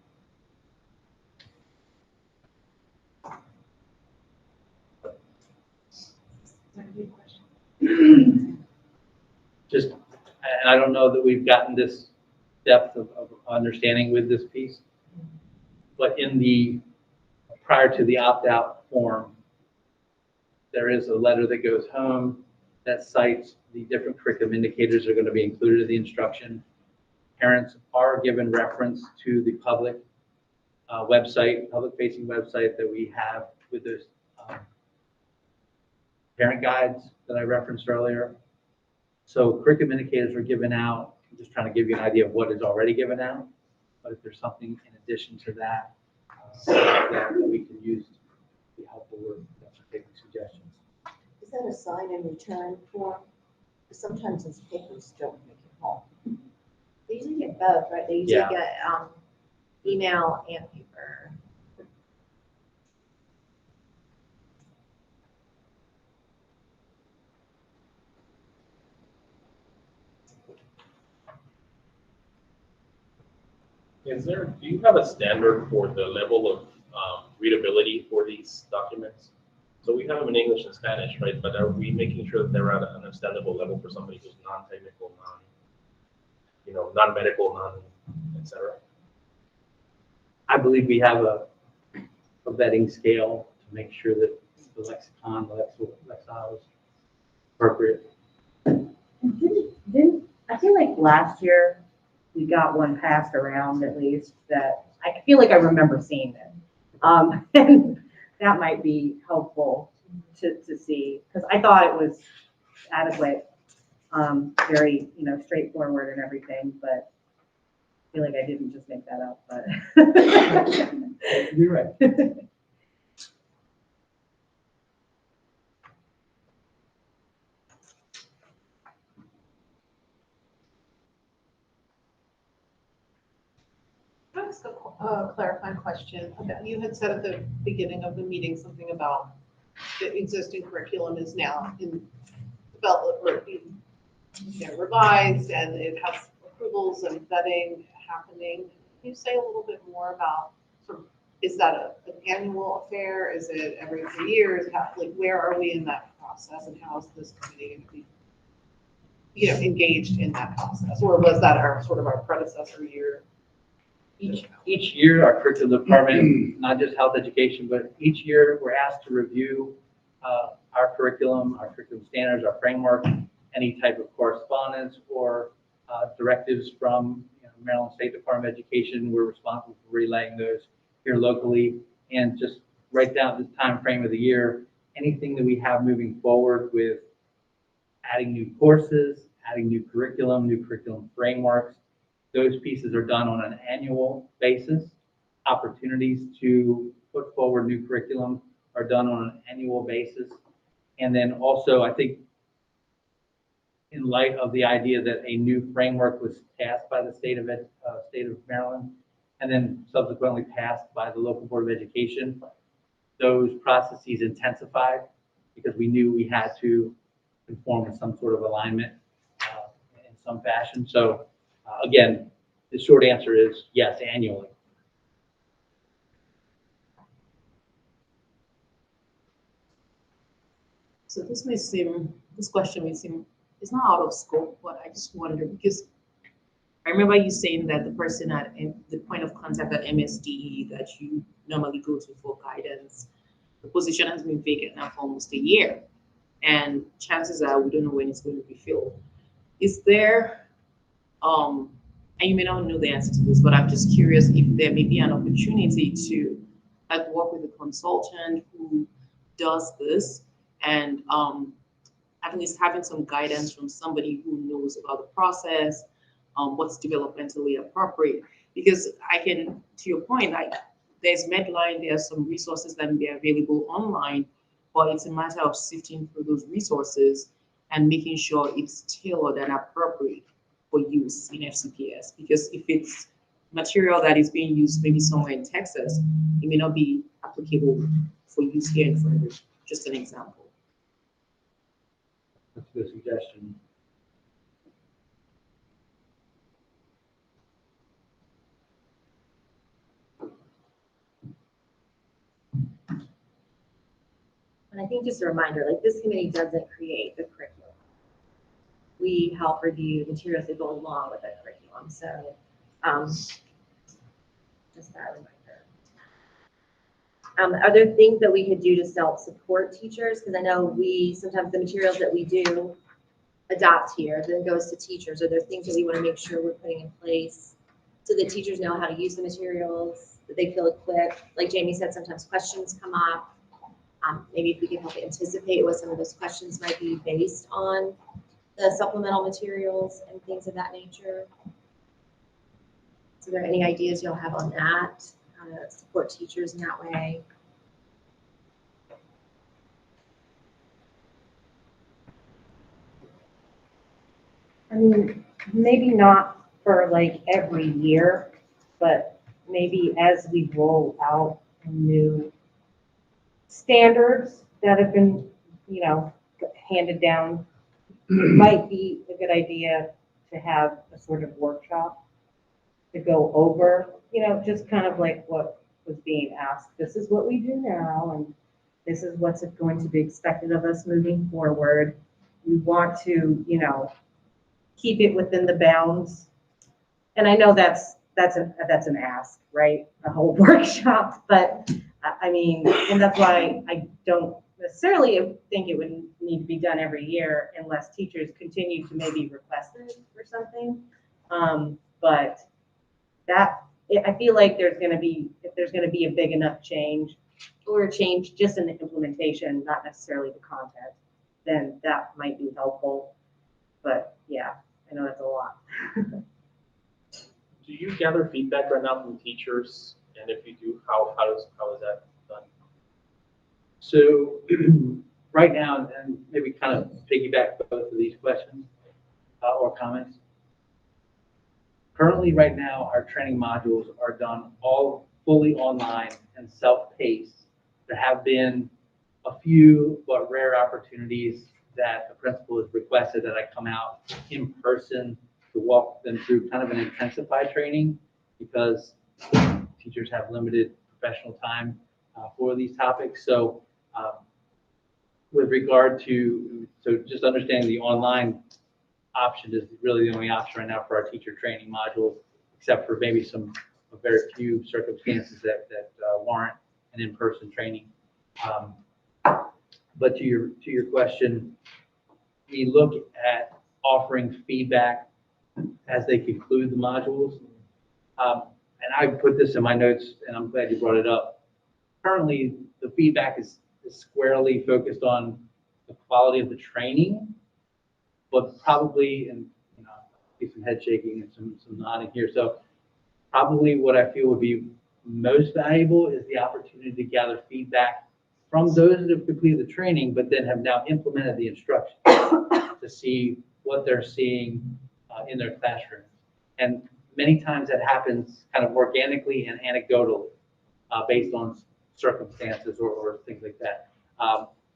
Just, and I don't know that we've gotten this depth of understanding with this piece, but in the, prior to the opt-out form, there is a letter that goes home that cites the different curriculum indicators that are going to be included in the instruction. Parents are given reference to the public website, public-facing website that we have with those parent guides that I referenced earlier. So curriculum indicators are given out. I'm just trying to give you an idea of what is already given out. But if there's something in addition to that that we can use to be helpful with, that's taking suggestions. Is that a sign and return form? Because sometimes those papers don't make it home. They usually get both, right? They usually get email and paper. Do you have a standard for the level of readability for these documents? So we have them in English and Spanish, right? But are we making sure that they're at an understandable level for somebody who's non-technical, non-medical, et cetera? I believe we have a vetting scale to make sure that the lexicon, the lexile is appropriate. Didn't I feel like last year we got one passed around at least that I feel like I remember seeing it. And that might be helpful to see, because I thought it was adequate, very, straightforward and everything, but I feel like I didn't just make that up, but. You're right. Can I ask a clarifying question? You had said at the beginning of the meeting something about the existing curriculum is now in development or being revised, and it has approvals and vetting happening. Can you say a little bit more about is that an annual affair? Is it every 3 years? Where are we in that process, and how is this committee going to be engaged in that process? Or was that our predecessor year? Each year, our curriculum department, not just health education, but each year we're asked to review our curriculum standards, our framework, any type of correspondence or directives from Maryland State Department of Education. We're responsible for relaying those here locally, and just write down the time frame of the year, anything that we have moving forward with adding new courses, adding new curriculum frameworks. Those pieces are done on an annual basis. Opportunities to put forward new curriculum are done on an annual basis. And then also, I think, in light of the idea that a new framework was passed by the state of Maryland, and then subsequently passed by the local Board of Education, those processes intensified because we knew we had to conform with some sort of alignment in some fashion. So again, the short answer is yes, annually. So this question may seem, it's not out of scope, but I just wonder, because I remember you saying that the person the point of contact at MSDE that you normally go to for guidance, the position has been vacant now for almost a year. And chances are we don't know when it's going to be filled. Is there, and you may not know the answer to this, but I'm just curious if there may be an opportunity to like work with a consultant who does this, and at least having some guidance from somebody who knows about the process, what's developmentally appropriate. Because I can, to your point, like there's Medline, there's some resources that may be available online, but it's a matter of sifting through those resources and making sure it's tailored and appropriate for use in FCPS. Because if it's material that is being used maybe somewhere in Texas, it may not be applicable for use here in Florida. Just an example. That's a good suggestion. And I think just a reminder, like this committee doesn't create the curriculum. We help review materials that go along with the curriculum. So just that reminder. Are there things that we could do to help support teachers? Because I know sometimes the materials that we do adopt here then goes to teachers. Are there things that we want to make sure we're putting in place so that teachers know how to use the materials, that they feel equipped? Like Jamie said, sometimes questions come up. Maybe if we can help anticipate what some of those questions might be based on the supplemental materials and things of that nature. So are there any ideas y'all have on that? How to support teachers in that way? I mean, maybe not for like every year, but maybe as we roll out new standards that have been, handed down, might be a good idea to have a sort of workshop to go over, just kind of like what was being asked. This is what we do now, and this is what's going to be expected of us moving forward. We want to, keep it within the bounds. And I know that's an ask, right? A whole workshop, but I mean, and that's why I don't necessarily think it would need to be done every year unless teachers continue to maybe request it or something. But I feel like if there's going to be a big enough change or a change just in the implementation, not necessarily the content, then that might be helpful. But yeah, I know that's a lot. Do you gather feedback right now from teachers? And if you do, how is that done? So right now, and maybe kind of piggyback both of these questions or comments. Currently, right now, our training modules are done all fully online and self-paced. There have been a few but rare opportunities that the principal has requested that I come out in person to walk them through kind of an intensified training because teachers have limited professional time for these topics. So with regard to, just understanding the online option is really the only option right now for our teacher training modules, except for maybe a very few circumstances that warrant an in-person training. But to your question, we look at offering feedback as they conclude the modules. And I put this in my notes, and I'm glad you brought it up. Currently, the feedback is squarely focused on the quality of the training, But probably, and, you know, see some head shaking and some nodding here. So probably what I feel would be most valuable is the opportunity to gather feedback from those that have completed the training, but then have now implemented the instruction to see what they're seeing in their classroom. And many times that happens kind of organically and anecdotally based on circumstances or things like that.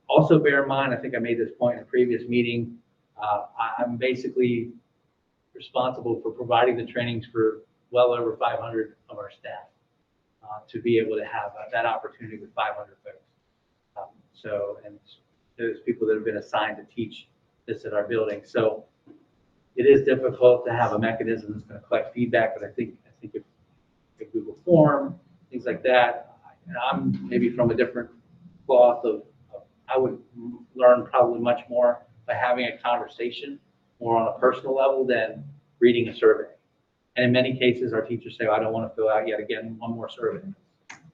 Also bear in mind, I think I made this point in a previous meeting, I'm basically responsible for providing the trainings for well over 500 of our staff to be able to have that opportunity with 500 folks. So, and those people that have been assigned to teach this at our building. So it is difficult to have a mechanism that's going to collect feedback, but I think if Google Form, things like that, and I'm maybe from a different cloth of I would learn probably much more by having a conversation more on a personal level than reading a survey. And in many cases, our teachers say, oh, I don't want to fill out yet again one more survey.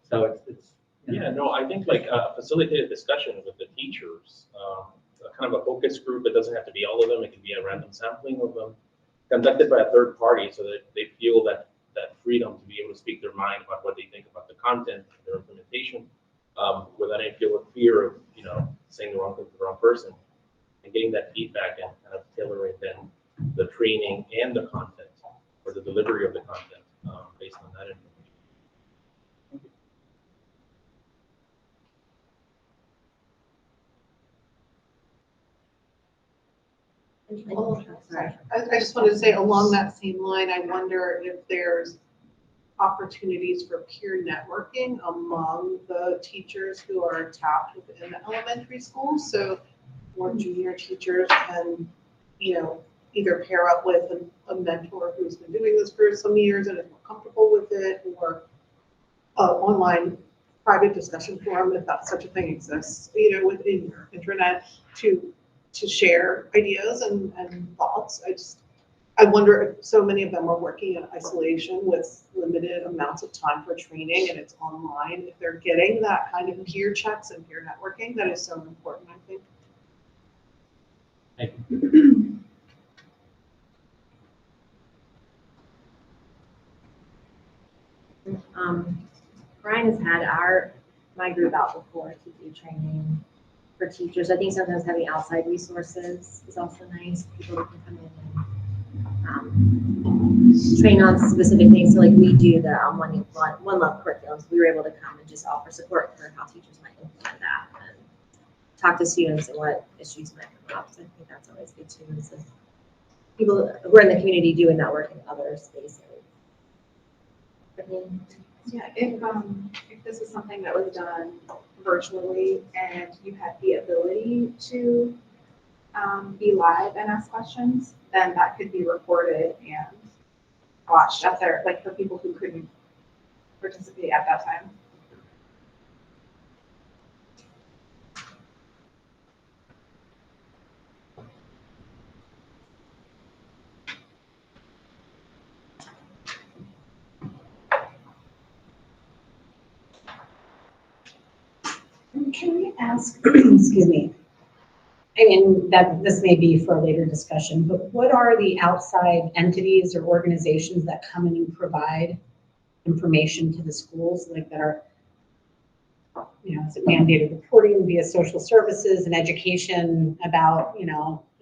So it's yeah, no, I think like a facilitated discussion with the teachers, kind of a focus group. It doesn't have to be all of them. It can be a random sampling of them, conducted by a third party, so that they feel that freedom to be able to speak their mind about what they think about the content, their implementation, without any feel of fear of saying the wrong thing to the wrong person, and getting that feedback and kind of tailoring then the training and the content or the delivery of the content based on that information. Sorry. I just wanted to say along that same line, I wonder if there's opportunities for peer networking among the teachers who are tapped within the elementary school. So more junior teachers can, either pair up with a mentor who's been doing this for some years and is more comfortable with it, or online private discussion forum, if that such a thing exists, within your intranet to share ideas and thoughts. I wonder if so many of them are working in isolation with limited amounts of time for training and it's online, if they're getting that kind of peer checks and peer networking, that is so important, I think. Thank you. Brian has had my group out before to do training for teachers. I think sometimes having outside resources is also nice. People who can come in and train on specific things. So like we do the One Love curriculums. We were able to come and just offer support for how teachers might implement that and talk to students and what issues might come up. So I think that's always good too. Is people who are in the community doing that work in other spaces. Yeah, if this is something that was done virtually and you had the ability to be live and ask questions, then that could be recorded and watched out there, like for people who couldn't participate at that time. Can we ask, excuse me, I mean, that this may be for a later discussion, but what are the outside entities or organizations that come in and provide information to the schools, like that are, is it mandated reporting via social services and education about,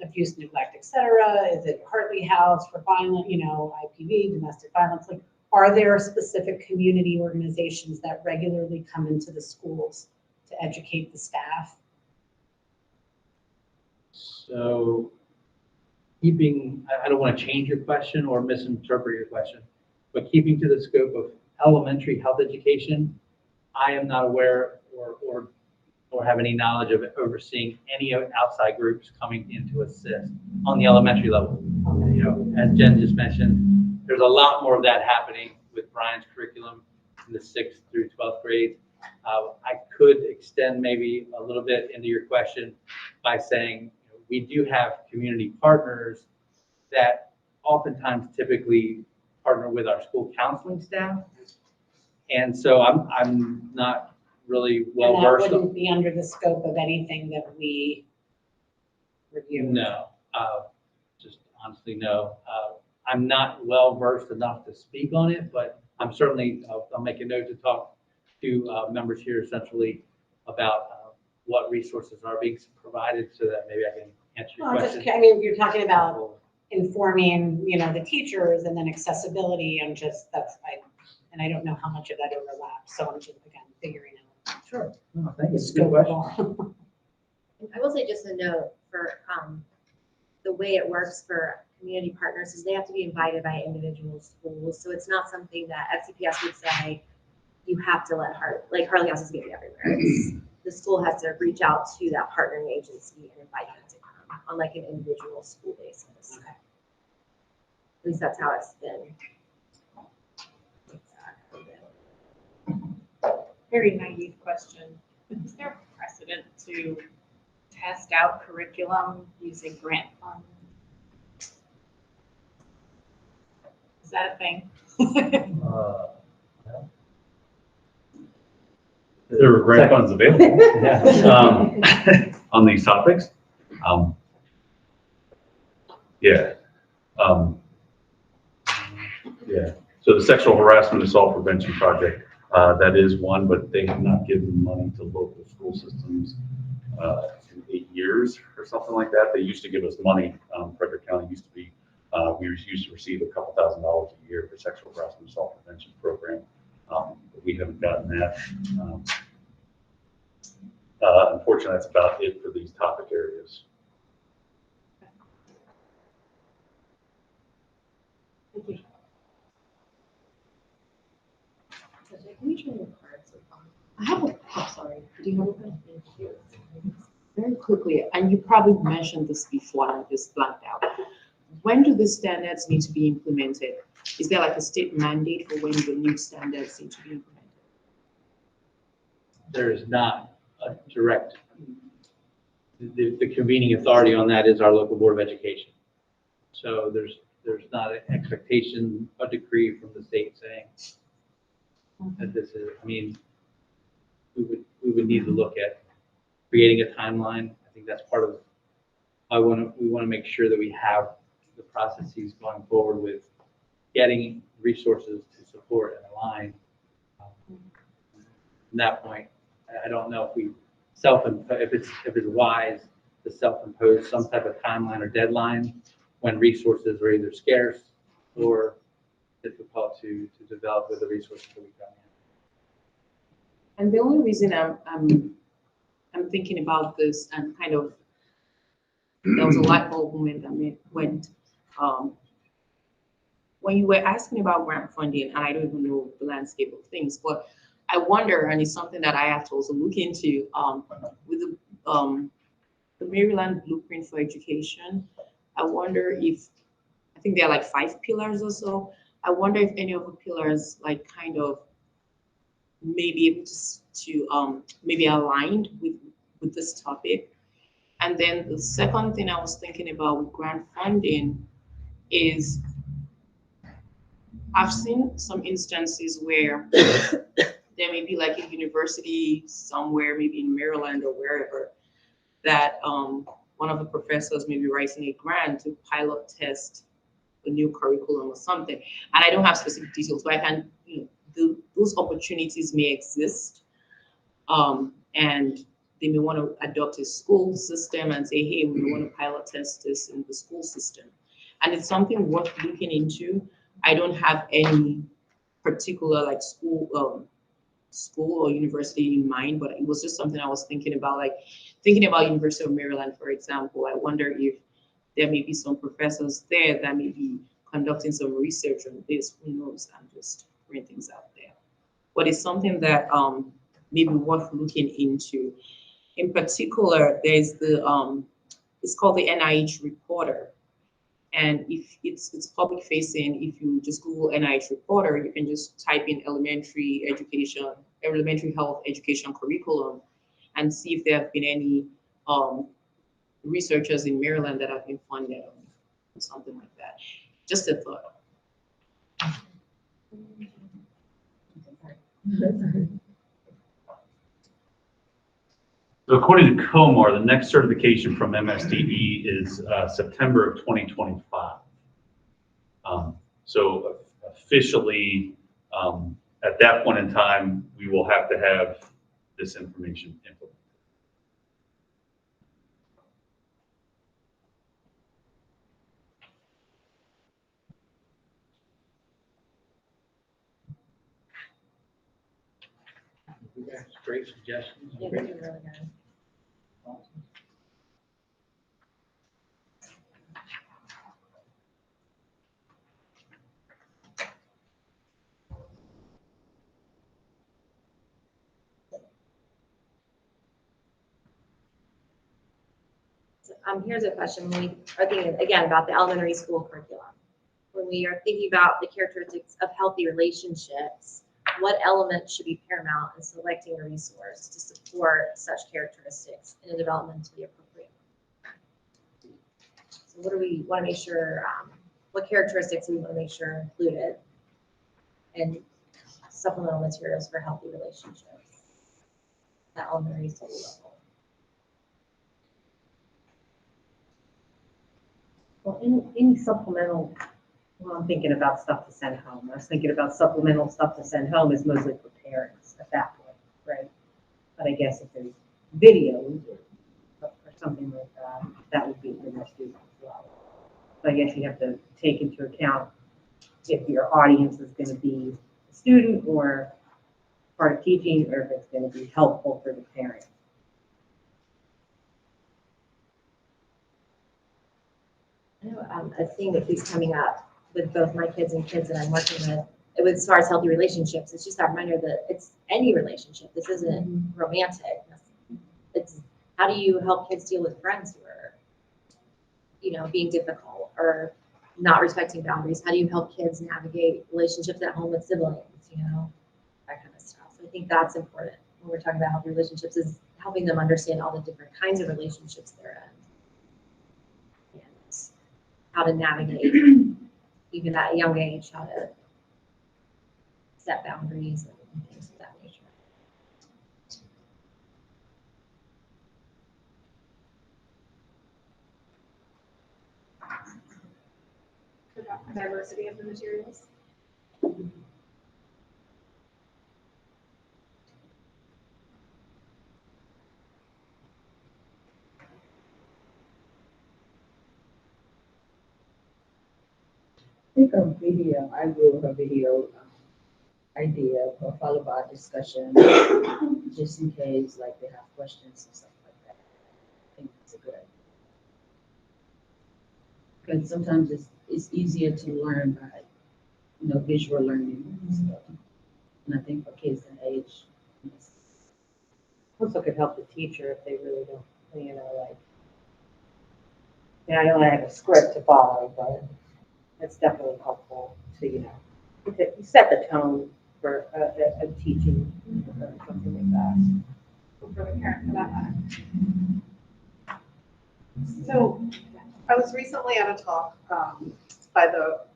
abuse, neglect, et cetera? Is it Hartley House for violent, IPV, domestic violence? Like, are there specific community organizations that regularly come into the schools to educate the staff? So I don't want to change your question or misinterpret your question, but keeping to the scope of elementary health education, I am not aware or have any knowledge of overseeing any outside groups coming in to assist on the elementary level. As Jen just mentioned, there's a lot more of that happening with Brian's curriculum in the 6th through 12th grades. I could extend maybe a little bit into your question by saying we do have community partners that oftentimes typically partner with our school counseling staff. And so I'm not really well versed. And that wouldn't be under the scope of anything that we review? No. honestly know. I'm not well versed enough to speak on it, but I'm certainly, I'll make a note to talk to members here centrally about what resources are being provided so that maybe I can answer your Well, question. just, I mean, you're talking about informing, the teachers and then accessibility and just, and I don't know how much of that overlaps, so I'm just, again, figuring out. Sure. No, thank you. the It's a good scope of question. all. I will say just a note for, the way it works for community partners is they have to be invited by individual schools. So it's not something that FCPS would say, you have to let Harley House is getting everywhere. The school has to reach out to that partnering agency and invite them to come on like an individual school basis. Okay. At least that's how it's been. Very naive question. Is there precedent to test out curriculum using grant funds? Is that a thing? There were grant funds available on these topics. Yeah. Yeah. So the Sexual Harassment Assault Prevention Project, that is one, but they have not given money to local school systems in 8 years or something like that. They used to give us money. Frederick County used to be, we used to receive a couple $1,000s a year for Sexual Harassment Assault Prevention Program. But we haven't gotten that. Unfortunately, that's about it for these topic areas. Thank you. Can you show me the cards? I have a, oh, sorry, do you have a pen? Very quickly, and you probably mentioned this before, and I just blanked out. When do the standards need to be implemented? Is there like a state mandate for when the new standards need to be implemented? There is not a direct, the convening authority on that is our local Board of Education. So there's not an expectation, a decree from the state saying that this is, I mean, we would need to look at creating a timeline. I think that's part of, we want to make sure that we have the processes going forward with getting resources to support and align. From that point, I don't know if we if it's wise to self-impose some type of timeline or deadline when resources are either scarce or difficult to develop with the resources that we come in. And the only reason I'm thinking about this and kind of, there was a light bulb moment that went, when you were asking about grant funding, and I don't even know the landscape of things, but I wonder, and it's something that I have to also look into, with the Maryland Blueprint for Education, I wonder if, I think there are like 5 pillars or so. I wonder if any of the pillars like kind of maybe able to maybe aligned with this topic. And then the second thing I was thinking about with grant funding is I've seen some instances where there may be like a university somewhere, maybe in Maryland or wherever, that one of the professors may be writing a grant to pilot test a new curriculum or something. And I don't have specific details, but I can, those opportunities may exist. And they may want to adopt a school system and say, hey, we want to pilot test this in the school system. And it's something worth looking into. I don't have any particular like school or university in mind, but it was just something I was thinking about, like thinking about University of Maryland, for example. I wonder if there may be some professors there that may be conducting some research on this, who knows, I'm just throwing things out there. But it's something that may be worth looking into. In particular, there's the, it's called the NIH Reporter. And if it's public facing, if you just Google NIH Reporter, you can just type in elementary health education curriculum and see if there have been any researchers in Maryland that have been funded or something like that. Just a thought. So according to COMAR, the next certification from MSDE is September of 2025. So officially, at that point in time, we will have to have this information implemented. Great suggestions. Yeah, those are really good. Here's a question. When we are thinking, again, about the elementary school curriculum, when we are thinking about the characteristics of healthy relationships, what elements should be paramount in selecting a resource to support such characteristics in a developmentally appropriate way? So what do we want to make sure, what characteristics we want to make sure are included in supplemental materials for healthy relationships at elementary school level? Well, any supplemental, well, I'm thinking about stuff to send home. I was thinking about supplemental stuff to send home is mostly for parents at that point, right? But I guess if there's videos or something like that, that would be for their students as well. So I guess you have to take into account if your audience is going to be a student or part of teaching, or if it's going to be helpful for the parent. I know a thing that keeps coming up with both my kids and kids that I'm working with as far as healthy relationships, it's just that reminder that it's any relationship. This isn't romantic. It's how do you help kids deal with friends who are, being difficult or not respecting boundaries? How do you help kids navigate relationships at home with siblings, that kind of stuff. So I think that's important when we're talking about healthy relationships, is helping them understand all the different kinds of relationships they're in. And how to navigate, even at a young age, how to set boundaries and things of that nature. About the diversity of the materials. I think a video, I agree with a video idea, followed by a discussion, just in case, like, they have questions and stuff like that. I think it's a good idea. Because sometimes it's easier to learn by, visual learning and stuff. And I think for kids that age, Also could help the teacher if they really don't, I know I have a script to follow, but it's definitely helpful to, to set the tone for a teaching or something like that. For the parent for that matter. So I was recently at a talk by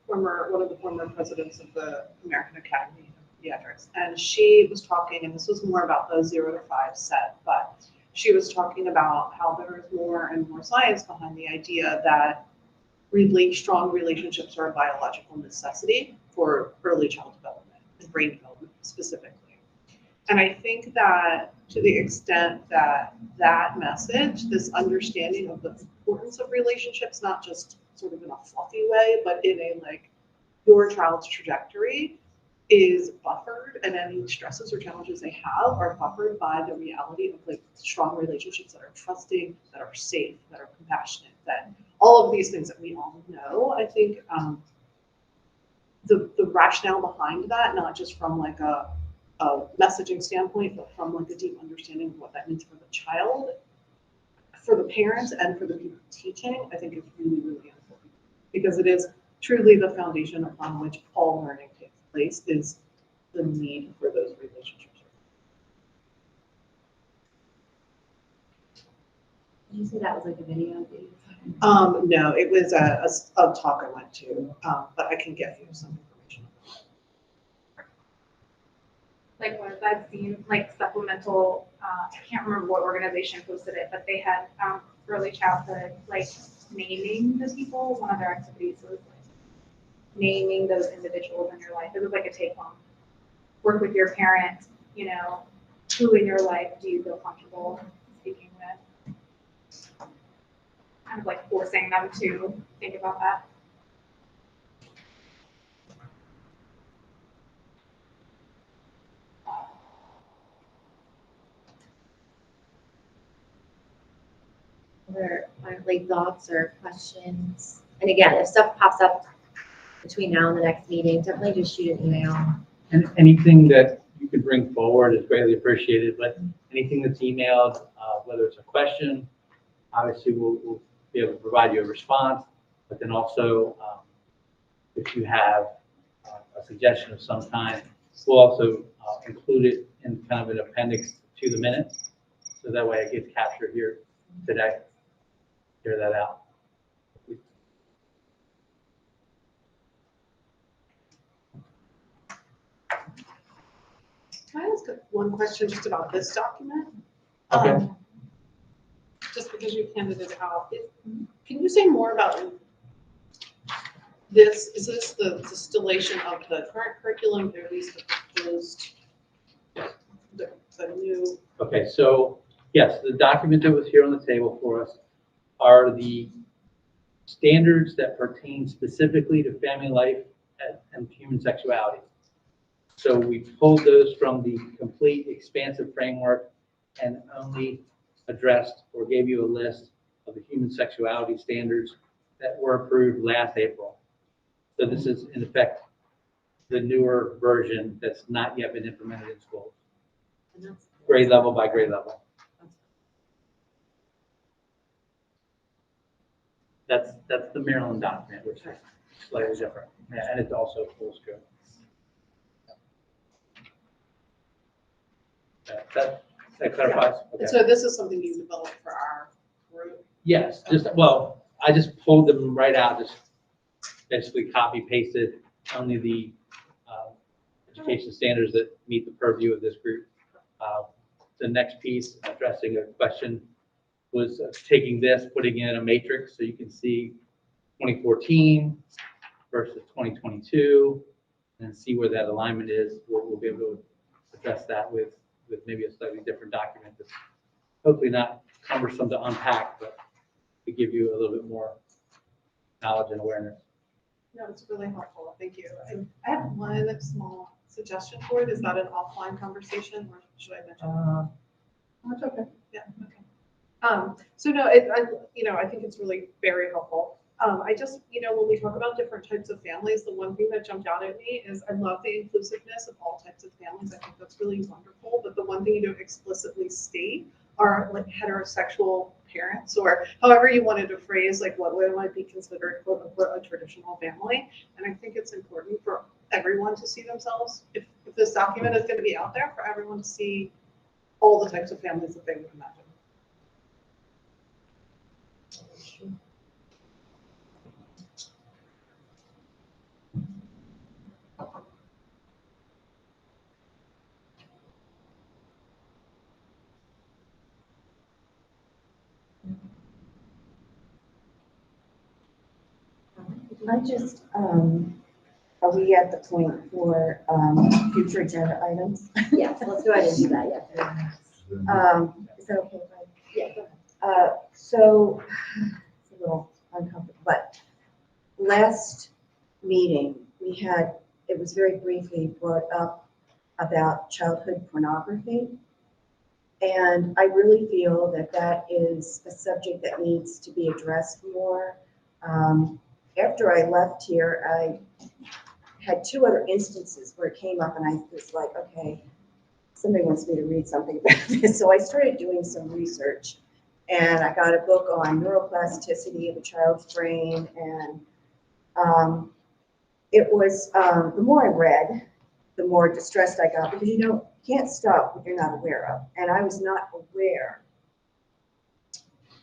one of the former presidents of the American Academy of Pediatrics, and she was talking, and this was more about the 0 to 5 set, but she was talking about how there is more and more science behind the idea that really strong relationships are a biological necessity for early child development and brain development specifically. And I think that to the extent that that message, this understanding of the importance of relationships, not just sort of in a fluffy way, but in a your child's trajectory is buffered, and any stresses or challenges they have are buffered by the reality of strong relationships that are trusting, that are safe, that are compassionate, that all of these things that we all know. I think the rationale behind that, not just from a messaging standpoint, but from a deep understanding of what that means for the child, for the parents, and for the people teaching, I think is really, really important, because it is truly the foundation upon which all learning takes place, is the need for those relationships. Did you say that was a video? No, it was a talk I went to, but I can get you some information. What I've seen, supplemental, I can't remember what organization posted it, but they had early childhood, naming the people. One of their activities was naming those individuals in your life. It was like a take home. Work with your parent, you know, who in your life do you feel comfortable speaking with? Kind of like forcing them to think about that. Other finally thoughts or questions? And again, if stuff pops up between now and the next meeting, definitely just shoot an email. And anything that you could bring forward is greatly appreciated, but anything that's emailed, whether it's a question, obviously we'll be able to provide you a response, but then also, if you have a suggestion of some kind, we'll also include it in kind of an appendix to the minutes, so that way it gets captured here today. Clear that out. Can I ask one question just about this document? Okay. Just because you handed it out, can you say more about this? Is this the distillation of the current curriculum, or at least the proposed, the new? Okay, so yes, the document that was here on the table for us are the standards that pertain specifically to family life and human sexuality. So we pulled those from the complete expansive framework and only addressed or gave you a list of the human sexuality standards that were approved last April. So this is in effect the newer version that's not yet been implemented in schools. Grade level by grade level. That's the Maryland document, which is slightly different. Yeah, and it's also full scope. That clarifies? Okay. So this is something you developed for our group? Yes, well, I just pulled them right out, just basically copy pasted only the education standards that meet the purview of this group. The next piece, addressing a question, was taking this, putting in a matrix so you can see 2014 versus 2022 and see where that alignment is. We'll be able to address that with maybe a slightly different document that's hopefully not cumbersome to unpack, but to give you a little bit more knowledge and awareness. No, it's really helpful. Thank you. I have one small suggestion for it. Is that an offline conversation, or should I mention? That's okay. Yeah, okay. So no, I think it's really very helpful. I just, when we talk about different types of families, the one thing that jumped out at me is I love the inclusiveness of all types of families. I think that's really wonderful. But the one thing you don't explicitly state are like heterosexual parents, or however you wanted to phrase like what might be considered quote unquote a traditional family. And I think it's important for everyone to see themselves, if this document is going to be out there, for everyone to see all the types of families that they would imagine. I just, are we at the point for, future agenda items? Yes, let's go ahead and do that, yeah. Is that okay? Mike? Yeah, go So, it's a little uncomfortable, but last meeting, it was very briefly brought up about childhood pornography. And I really feel that that is a subject that needs to be addressed more. After I left here, I had 2 other instances where it came up and I was like, okay, somebody wants me to read something about this. So I started doing some research and I got a book on neuroplasticity of a child's brain. And it was, the more I read, the more distressed I got, because you can't stop what you're not aware of. And I was not aware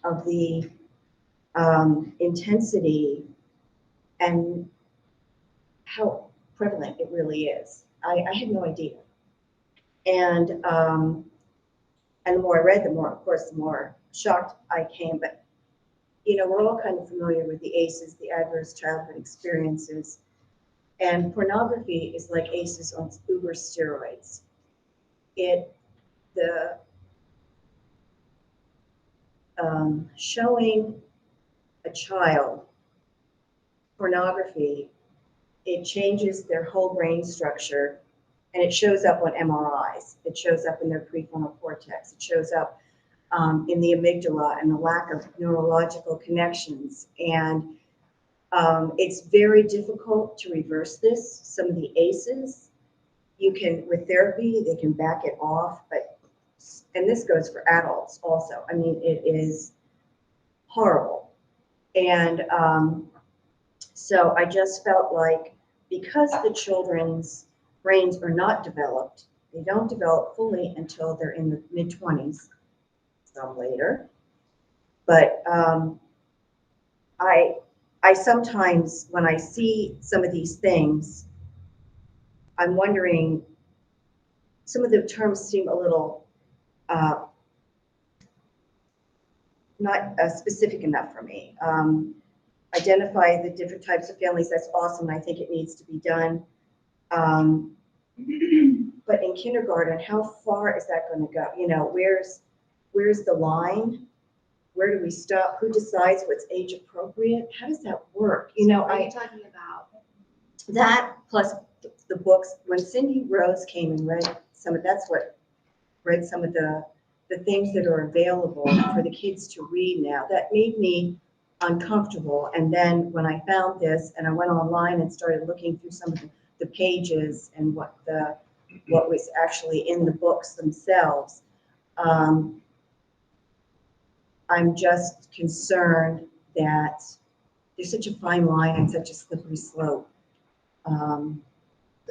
of the intensity and how prevalent it really is. I had no idea. And the more I read, the more shocked I came. But, we're all kind of familiar with the ACEs, the adverse childhood experiences. And pornography is like ACEs on uber steroids. Showing a child pornography, it changes their whole brain structure, and it shows up on MRIs. It shows up in their prefrontal cortex. It shows up in the amygdala and the lack of neurological connections. And it's very difficult to reverse this. Some of the ACEs, you can, with therapy, they can back it off, and this goes for adults also. I mean, it is horrible. And so I just felt like, because the children's brains are not developed, they don't develop fully until they're in the mid-20s, some later. But I sometimes, when I see some of these things, I'm wondering, some of the terms seem a little not specific enough for me. Identify the different types of families, that's awesome. I think it needs to be done. But in kindergarten, how far is that going to go? You know, where's the line? Where do we stop? Who decides what's age appropriate? How does that work? You know, What are you talking about? that plus the books, when Cindy Rose came and read some of the things that are available for the kids to read now, that made me uncomfortable. And then when I found this and I went online and started looking through some of the pages and what was actually in the books themselves, I'm just concerned that there's such a fine line and such a slippery slope. I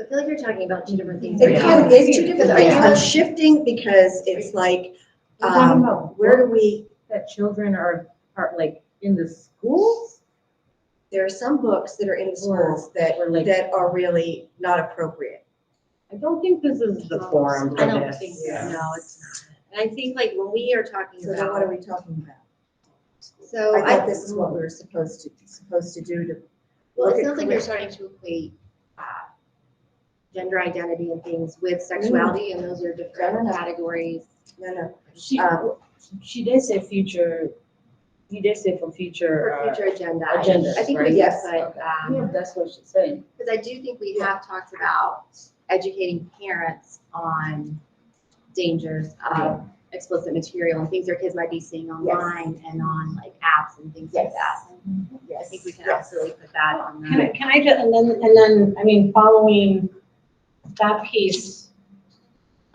feel like you're talking about two different things. It kind of is two different things. I'm shifting because it's like, You're talking about where do we? That children are like in the schools? There are some books that are in the schools that are really not appropriate. I don't think this is the forum I for don't this. think so. No, it's not. And I think like when we are talking So then what are about, we talking about? so I thought this is what we were supposed to do to. Well, look it at sounds like you're career- starting to equate gender identity and things with sexuality, and those are different categories. No. She did say future, you did say for future. For future agenda. agendas, I think right? we Yes. did, but, Yeah, that's what she's saying. because I do think we have talked about educating parents on dangers of explicit material and things their kids might be seeing online and on like apps and things like that. I think we can absolutely put that on the. Can I just, and then, I mean, following that piece,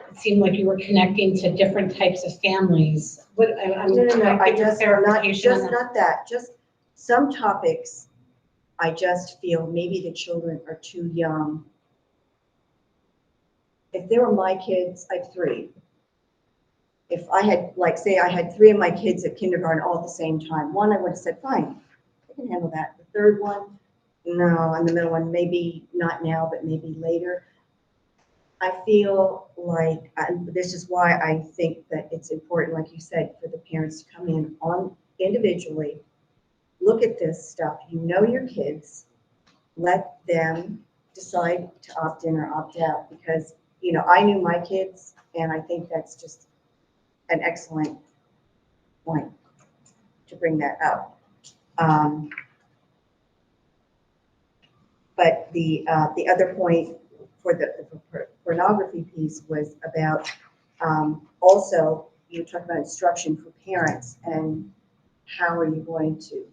it seemed like you were connecting to different types of families. What, I'm No, trying to I get your just, clarification on that. not that, just some topics, I just feel maybe the children are too young. If they were my kids, I have 3. If I had, like, say I had 3 of my kids at kindergarten all at the same time, one, I would have said, fine, I can handle that. The third one, no, and the middle one, maybe not now, but maybe later. I feel like, this is why I think that it's important, like you said, for the parents to come in on individually, look at this stuff. You know your kids, let them decide to opt in or opt out, because, you know, I knew my kids, and I think that's just an excellent point to bring that up. But the other point for the pornography piece was about, also, you talked about instruction for parents, and how are you going to,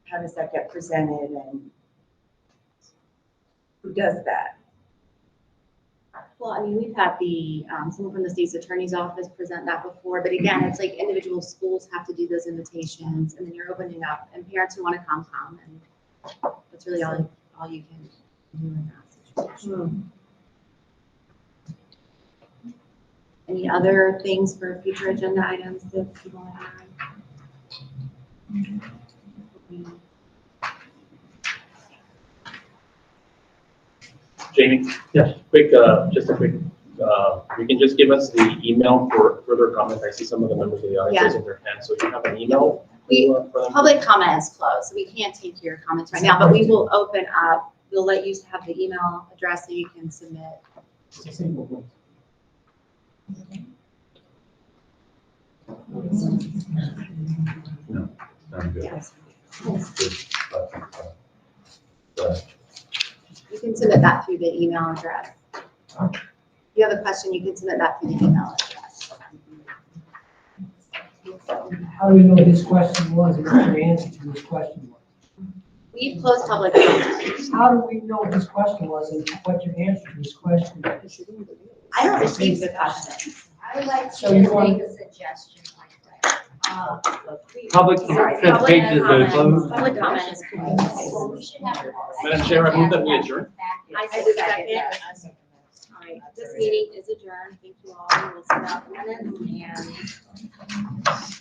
how does that get presented, and who does that? Well, I mean, we've had someone from the state's attorney's office present that before, but again, it's like individual schools have to do those invitations, and then you're opening up, and parents who want to come, and that's really all you can do in that situation. Any other things for future agenda items that people want to add? Jamie? Yes. Quick, just a quick, you can just give us the email for further comment. I see some of the members of the audience raising their hands, so you have an email? For them? Public comment is closed, so we can't take your comments right now, but we will open up we'll let you have the email address so you can submit. It's a simple one. No, I'm good. Yes. Good. You can submit that through the email address. If you have a question, you can submit that through the email address. How do we know what his question was and what your answer to his question was? We've closed public comment. How do we know what his question was and what your answer to his question was? I don't receive the questions. I would like So you want- make a suggestion like that. Public Sorry, participation is public closed. Public comment is closed. Well, we should have. Madam Chair, I move that we adjourn. I second. All right, this meeting is adjourned. Thank you all. We'll send out the minutes and